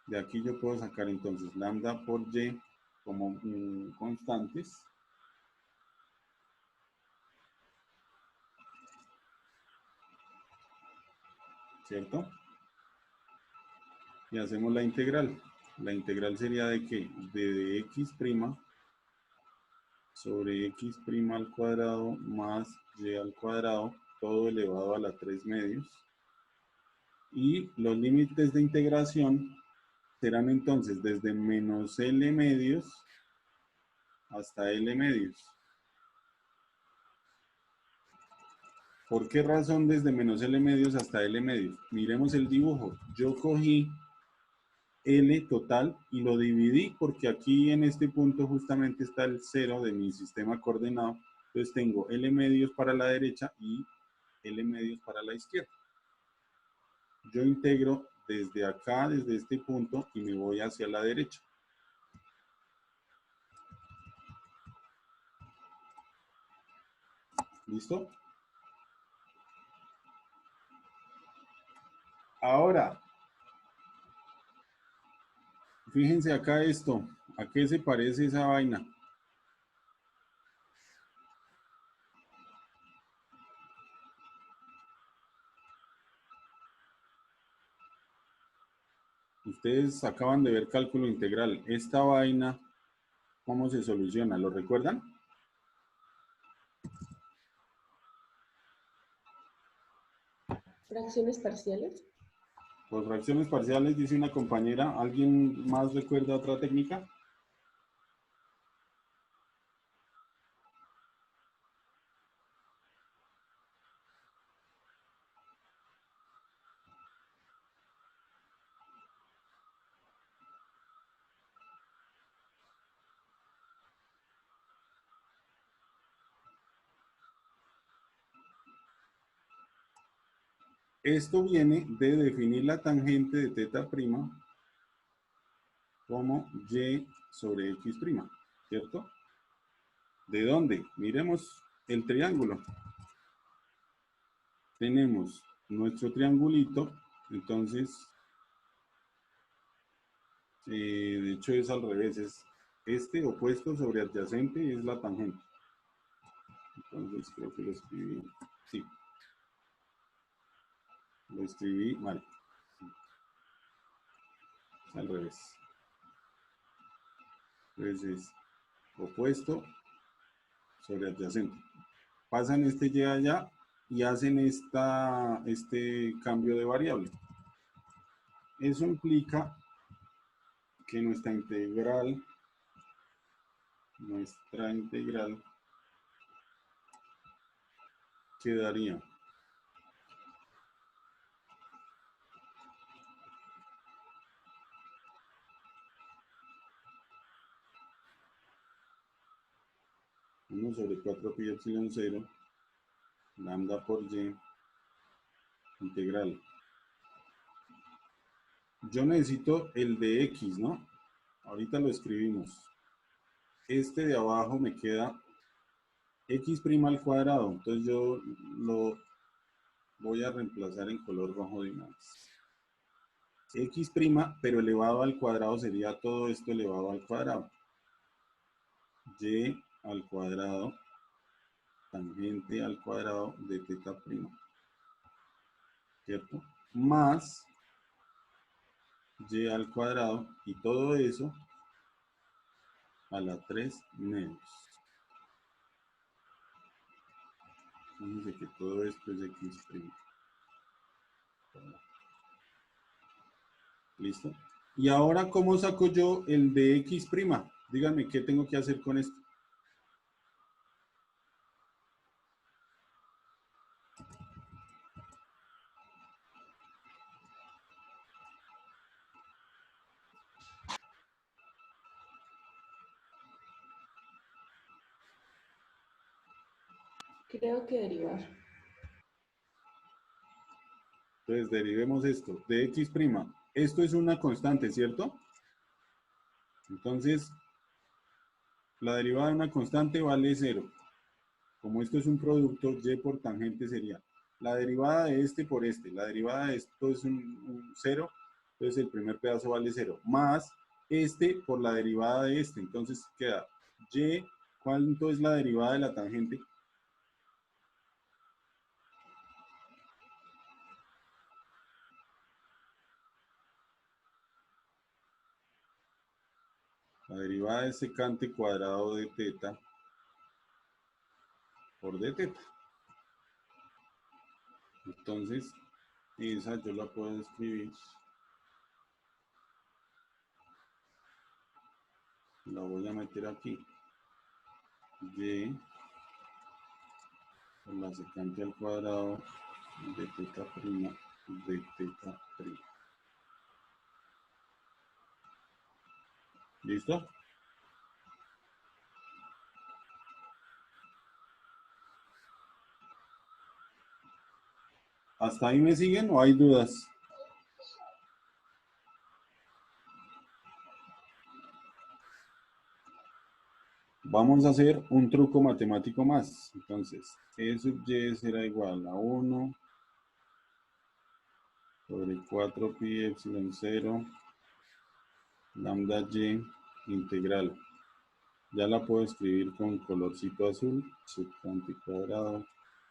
De aquí yo puedo sacar entonces lambda por y como constantes. ¿Cierto? Y hacemos la integral. La integral sería de que de x' sobre x' al cuadrado más y al cuadrado, todo elevado a la 3/2. Y los límites de integración serán entonces desde menos L medios hasta L medios. ¿Por qué razón desde menos L medios hasta L medios? Miremos el dibujo. Yo cogí L total y lo dividí porque aquí en este punto justamente está el 0 de mi sistema coordenado. Entonces tengo L medios para la derecha y L medios para la izquierda. Yo integro desde acá, desde este punto, y me voy hacia la derecha. ¿Listo? Ahora, fíjense acá esto. ¿A qué se parece esa vaina? Ustedes acaban de ver cálculo integral. Esta vaina, ¿cómo se soluciona? ¿Lo recuerdan? Fracciones parciales. Por fracciones parciales, dice una compañera. ¿Alguien más recuerda otra técnica? Esto viene de definir la tangente de teta prima como y sobre x prima, ¿cierto? ¿De dónde? Miremos el triángulo. Tenemos nuestro triangulito, entonces, de hecho es al revés, es este opuesto sobre adyacente es la tangente. Entonces creo que lo escribí, sí, lo escribí mal, al revés. Entonces es opuesto sobre adyacente. Pasan este y allá y hacen este cambio de variable. Eso implica que nuestra integral quedaría uno sobre 4 pi epsilon 0 lambda por y integral. Yo necesito el de x, ¿no? Ahorita lo escribimos. Este de abajo me queda x' al cuadrado. Entonces yo lo voy a reemplazar en color rojo de una vez. X', pero elevado al cuadrado sería todo esto elevado al cuadrado. Y al cuadrado tangente al cuadrado de teta prima. ¿Cierto? Más y al cuadrado y todo eso a la 3 medios. Fíjense que todo esto es x'. ¿Listo? Y ahora, ¿cómo saco yo el de x'? Díganme, ¿qué tengo que hacer con esto? Creo que derivar. Entonces, derivemos esto de x'. Esto es una constante, ¿cierto? Entonces, la derivada de una constante vale 0. Como esto es un producto, y por tangente sería la derivada de este por este. La derivada de esto es un 0, entonces el primer pedazo vale 0. Más este por la derivada de este. Entonces queda y, ¿cuánto es la derivada de la tangente? La derivada de secante cuadrado de teta por d teta. Entonces, esa yo la puedo escribir. La voy a meter aquí. Y por la secante al cuadrado de teta prima de teta prima. ¿Listo? ¿Hasta ahí me siguen o hay dudas? Vamos a hacer un truco matemático más. Entonces, E sub y será igual a 1 sobre 4 pi epsilon 0 lambda y integral. Ya la puedo escribir con colorcito azul, secante cuadrado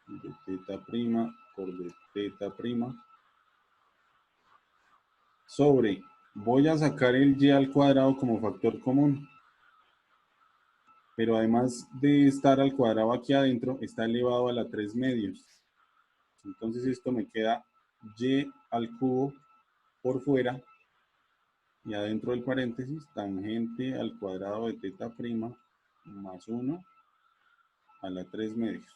de teta prima por de teta prima sobre, voy a sacar el y al cuadrado como factor común, pero además de estar al cuadrado aquí adentro, está elevado a la 3 medios. Entonces esto me queda y al cubo por fuera y adentro del paréntesis tangente al cuadrado de teta prima más 1 a la 3 medios.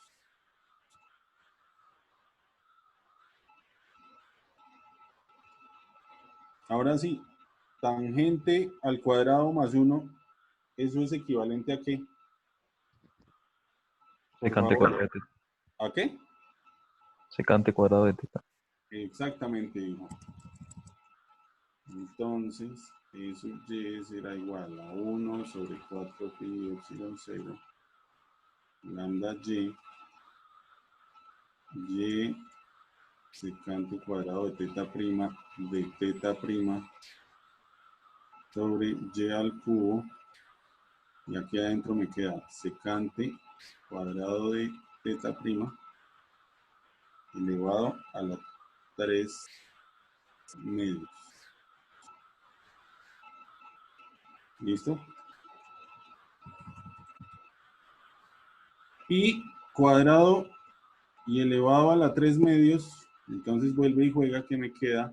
Ahora sí, tangente al cuadrado más 1, ¿eso es equivalente a qué? Por Secante favor. cuadrado de teta. ¿A qué? Secante cuadrado de teta. Exactamente, hijo. Entonces, eso y será igual a 1 sobre 4 pi epsilon 0 lambda y secante cuadrado de teta prima sobre y al cubo, y aquí adentro me queda secante cuadrado de teta prima elevado a la 3 medios. ¿Listo? Y cuadrado y elevado a la 3 medios, entonces vuelve y juega, que me queda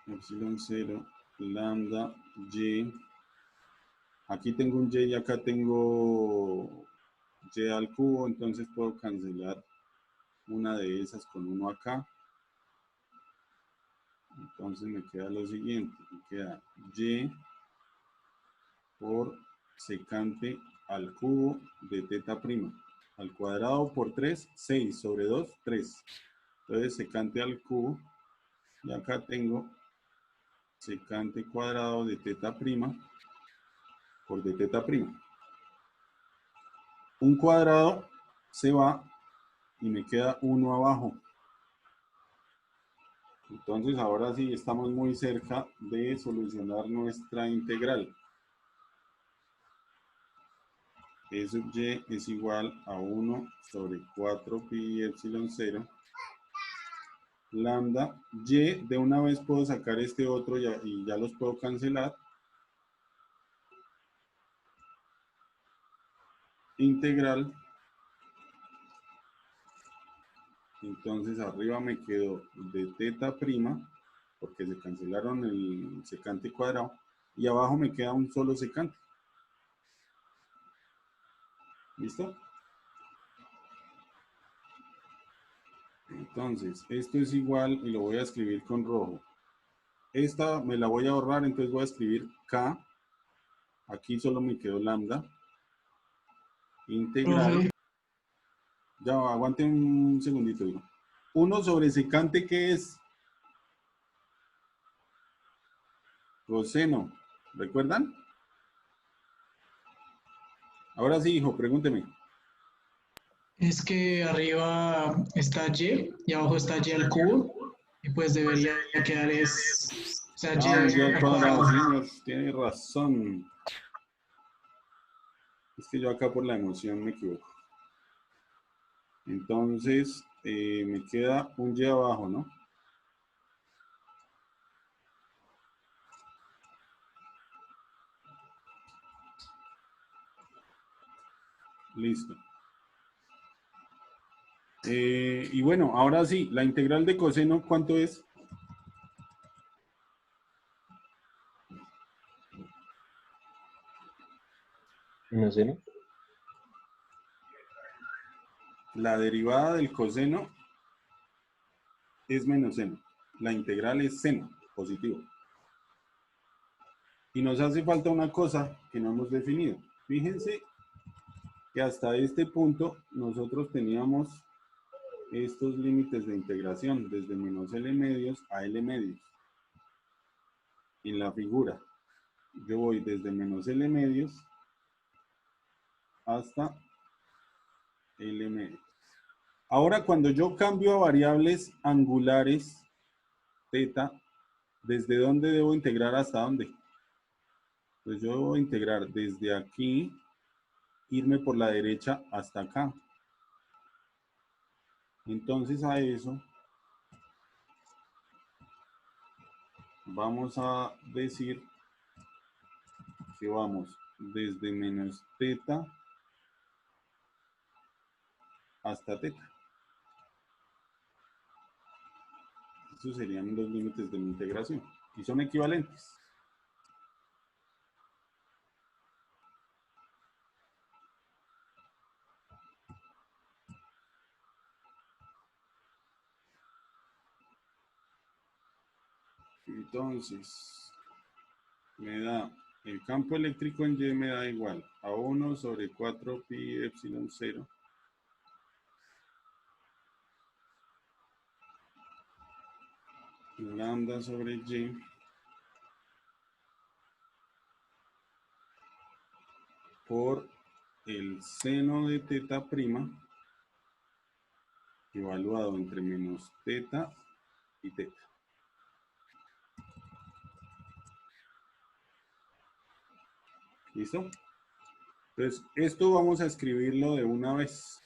epsilon 0 lambda y, aquí tengo un y y acá tengo y al cubo, entonces puedo cancelar una de esas con uno acá. Entonces me queda lo siguiente, me queda y por secante al cubo de teta prima al cuadrado por 3, 6 sobre 2, 3. Entonces secante al cubo, y acá tengo secante cuadrado de teta prima por de teta prima. Un cuadrado se va y me queda 1 abajo. Entonces ahora sí estamos muy cerca de solucionar nuestra integral. E sub y es igual a 1 sobre 4 pi epsilon 0 lambda y. De una vez puedo sacar este otro y ya los puedo cancelar. Integral. Entonces arriba me quedó de teta prima, porque se cancelaron el secante cuadrado, y abajo me queda un solo secante. ¿Listo? Entonces, esto es igual, y lo voy a escribir con rojo. Esta me la voy a ahorrar, entonces voy a escribir K. Aquí solo me quedó lambda. Integral. Profe, Ya, aguante un segundito, digo. 1 sobre secante, ¿qué es? Coseno. ¿Recuerdan? Ahora sí, hijo, pregúnteme. es que arriba está y abajo está y al cubo y pues debería quedar o sea, Ah, y ya al al cuadrado, cuadrado. señor. Tiene razón. Es que yo acá por la emoción me equivoco. Entonces, me queda un y abajo, ¿no? Listo. Y bueno, ahora sí, la integral de coseno, ¿cuánto es? ¿Menos seno? La derivada del coseno es menos seno. La integral es seno, positivo. Y nos hace falta una cosa que no hemos definido. Fíjense que hasta este punto nosotros teníamos estos límites de integración desde menos L medios a L medios. En la figura, yo voy desde menos L medios hasta L medios. Ahora, cuando yo cambio a variables angulares, teta, ¿desde dónde debo integrar hasta dónde? Pues yo debo integrar desde aquí, irme por la derecha hasta acá. Entonces a eso vamos a decir que vamos desde menos teta hasta teta. Estos serían los límites de la integración y son equivalentes. Entonces, me da el campo eléctrico en Y me da igual a 1 sobre 4 pi epsilon 0 lambda sobre Y por el seno de teta prima evaluado entre menos teta y teta. ¿Listo? Entonces, esto vamos a escribirlo de una vez.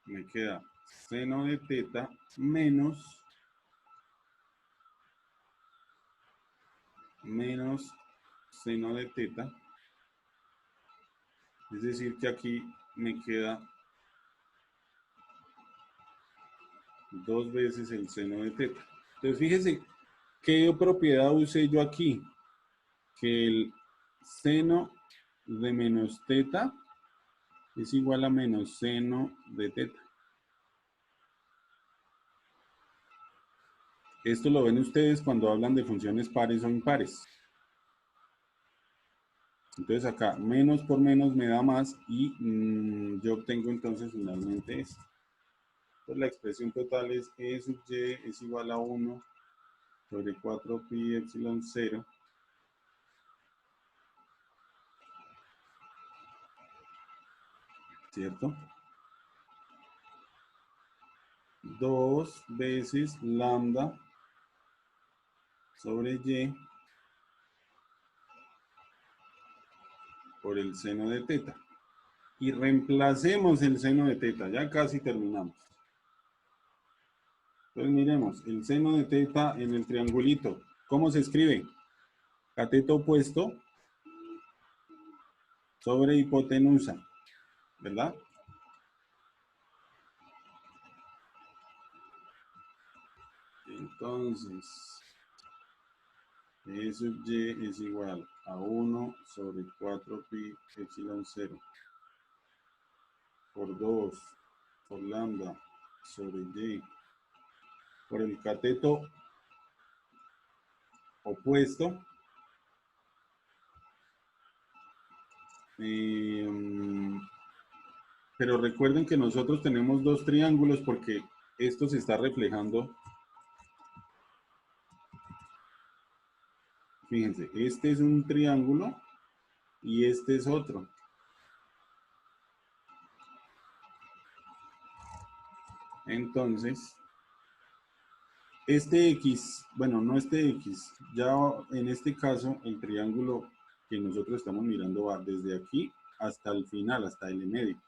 Me queda seno de teta menos seno de teta. Es decir, que aquí me queda 2 veces el seno de teta. Entonces, fíjense qué propiedad usé yo aquí. Que el seno de menos teta es igual a menos seno de teta. Esto lo ven ustedes cuando hablan de funciones pares o impares. Entonces acá menos por menos me da más y yo obtengo entonces finalmente esto. Entonces la expresión total es E sub Y es igual a 1 sobre 4 pi epsilon 0 ¿cierto? 2 veces lambda sobre Y por el seno de teta. Y reemplacemos el seno de teta, ya casi terminamos. Entonces miremos, el seno de teta en el triangulito, ¿cómo se escribe? Cateto opuesto sobre hipotenusa, ¿verdad? Entonces, E sub Y es igual a 1 sobre 4 pi epsilon 0 por 2 por lambda sobre Y por el cateto opuesto. Pero recuerden que nosotros tenemos dos triángulos porque esto se está reflejando. Fíjense, este es un triángulo y este es otro. Entonces, este X, bueno, no este X, ya en este caso el triángulo que nosotros estamos mirando va desde aquí hasta el final, hasta el medio.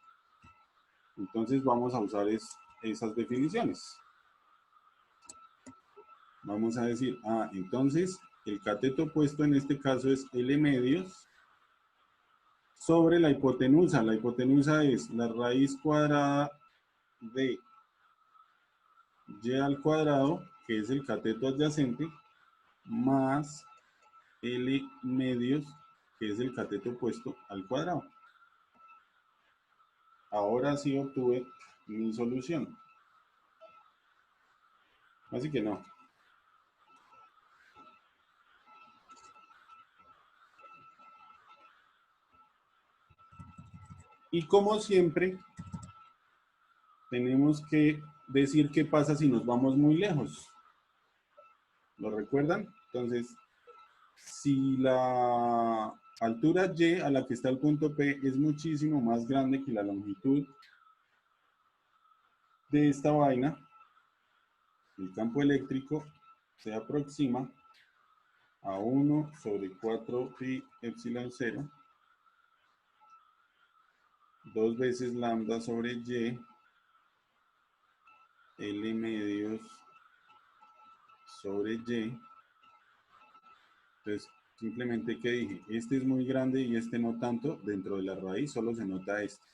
Entonces vamos a usar esas definiciones. Vamos a decir, entonces el cateto opuesto en este caso es L medios sobre la hipotenusa. La hipotenusa es la raíz cuadrada de Y al cuadrado, que es el cateto adyacente, más L medios, que es el cateto opuesto al cuadrado. Ahora sí obtuve mi solución. Así que no. Y como siempre, tenemos que decir qué pasa si nos vamos muy lejos. ¿Lo recuerdan? Entonces, si la altura Y a la que está el punto P es muchísimo más grande que la longitud de esta vaina, el campo eléctrico se aproxima a 1 sobre 4 pi epsilon 0, 2 veces lambda sobre Y, L medios sobre Y, Entonces, simplemente, ¿qué dije? Este es muy grande y este no tanto. Dentro de la raíz solo se nota este.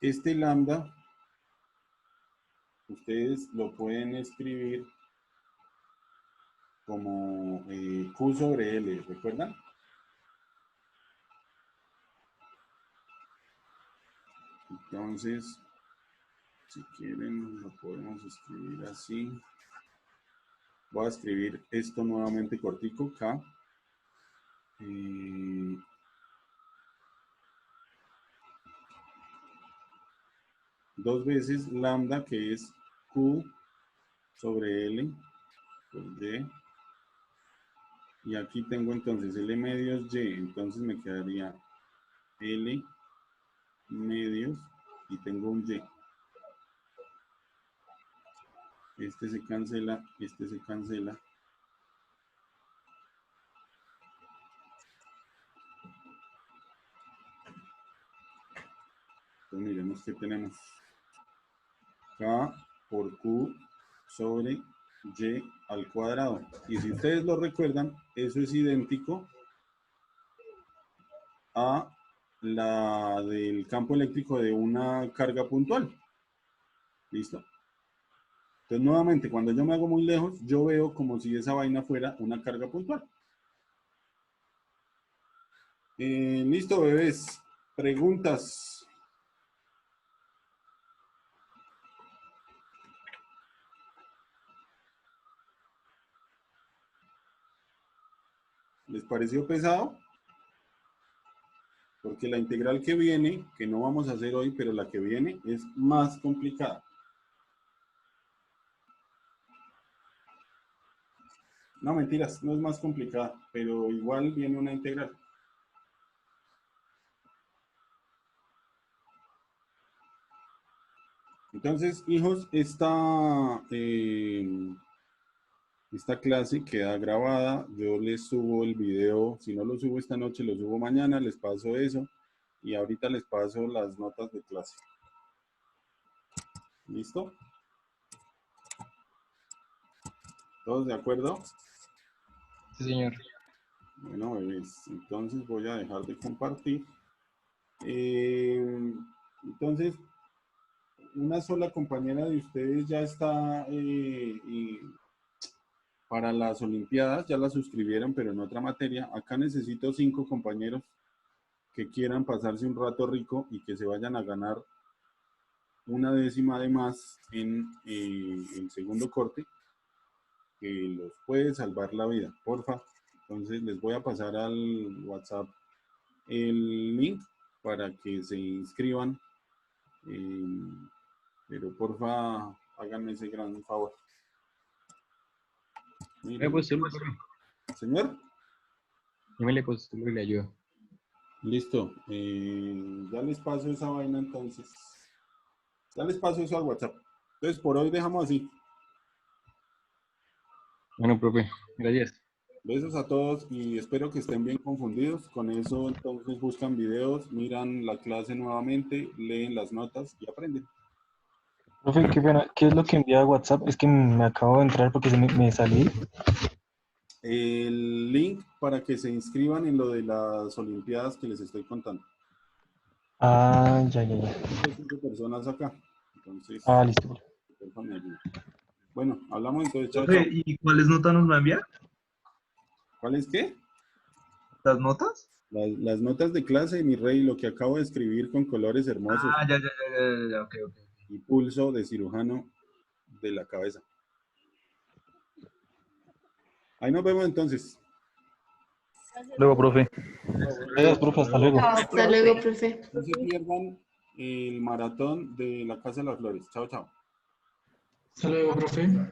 Este lambda, ustedes lo pueden escribir como Q sobre L, ¿recuerdan? Entonces, si quieren, lo podemos escribir así. Voy a escribir esto nuevamente cortico, K. Dos veces lambda, que es Q sobre L por Y. Y aquí tengo entonces L medios Y, entonces me quedaría L medios y tengo un Y. Este se cancela, este se cancela. Entonces miremos qué tenemos. K por Q sobre Y al cuadrado. Y si ustedes lo recuerdan, eso es idéntico a la del campo eléctrico de una carga puntual. ¿Listo? Entonces, nuevamente, cuando yo me hago muy lejos, yo veo como si esa vaina fuera una carga puntual. Listo, bebés. Preguntas. ¿Les pareció pesado? Porque la integral que viene, que no vamos a hacer hoy, pero la que viene es más complicada. No, mentiras, no es más complicada, pero igual viene una integral. Entonces, hijos, esta clase queda grabada. Yo les subo el video. Si no lo subo esta noche, lo subo mañana. Les paso eso. Y ahorita les paso las notas de clase. ¿Listo? ¿Todos de acuerdo? Sí, señor. Bueno, bebés, entonces voy a dejar de compartir. Entonces, una sola compañera de ustedes ya está para las Olimpiadas, ya la suscribieron, pero en otra materia. Acá necesito 5 compañeros que quieran pasarse un rato rico y que se vayan a ganar una décima de más en el segundo corte, que los puede salvar la vida, porfa. Entonces les voy a pasar al WhatsApp el link para que se inscriban, pero porfa háganme ese gran favor. Miren. Pues, Señor. yo me le postulo y le ayudo. Listo, ya les paso esa vaina entonces. Ya les paso eso al WhatsApp. Entonces por hoy dejamos así. Bueno, profe, gracias. Besos a todos y espero que estén bien confundidos. Con eso entonces buscan videos, miran la clase nuevamente, leen las notas y aprenden. Profe, qué pena. ¿Qué es lo que envía a WhatsApp? Es que me acabo de entrar porque me salí. El link para que se inscriban en lo de las Olimpiadas que les estoy contando. Ah, ya. Hay 5 personas acá. Entonces, Listo. porfa, me ayudan. Bueno, hablamos entonces. Chao, Profe, chao. ¿y cuáles notas nos va a enviar? ¿Cuáles qué? ¿Las notas? Las notas de clase, mi rey, lo que acabo de escribir con colores hermosos. Ya, ok. Y pulso de cirujano de la cabeza. Ahí nos vemos entonces. Luego, profe. Gracias, profe. Hasta luego. Hasta luego, profe. No se pierdan el maratón de la Casa de las Flores. Chao, chao. Hasta luego, profe.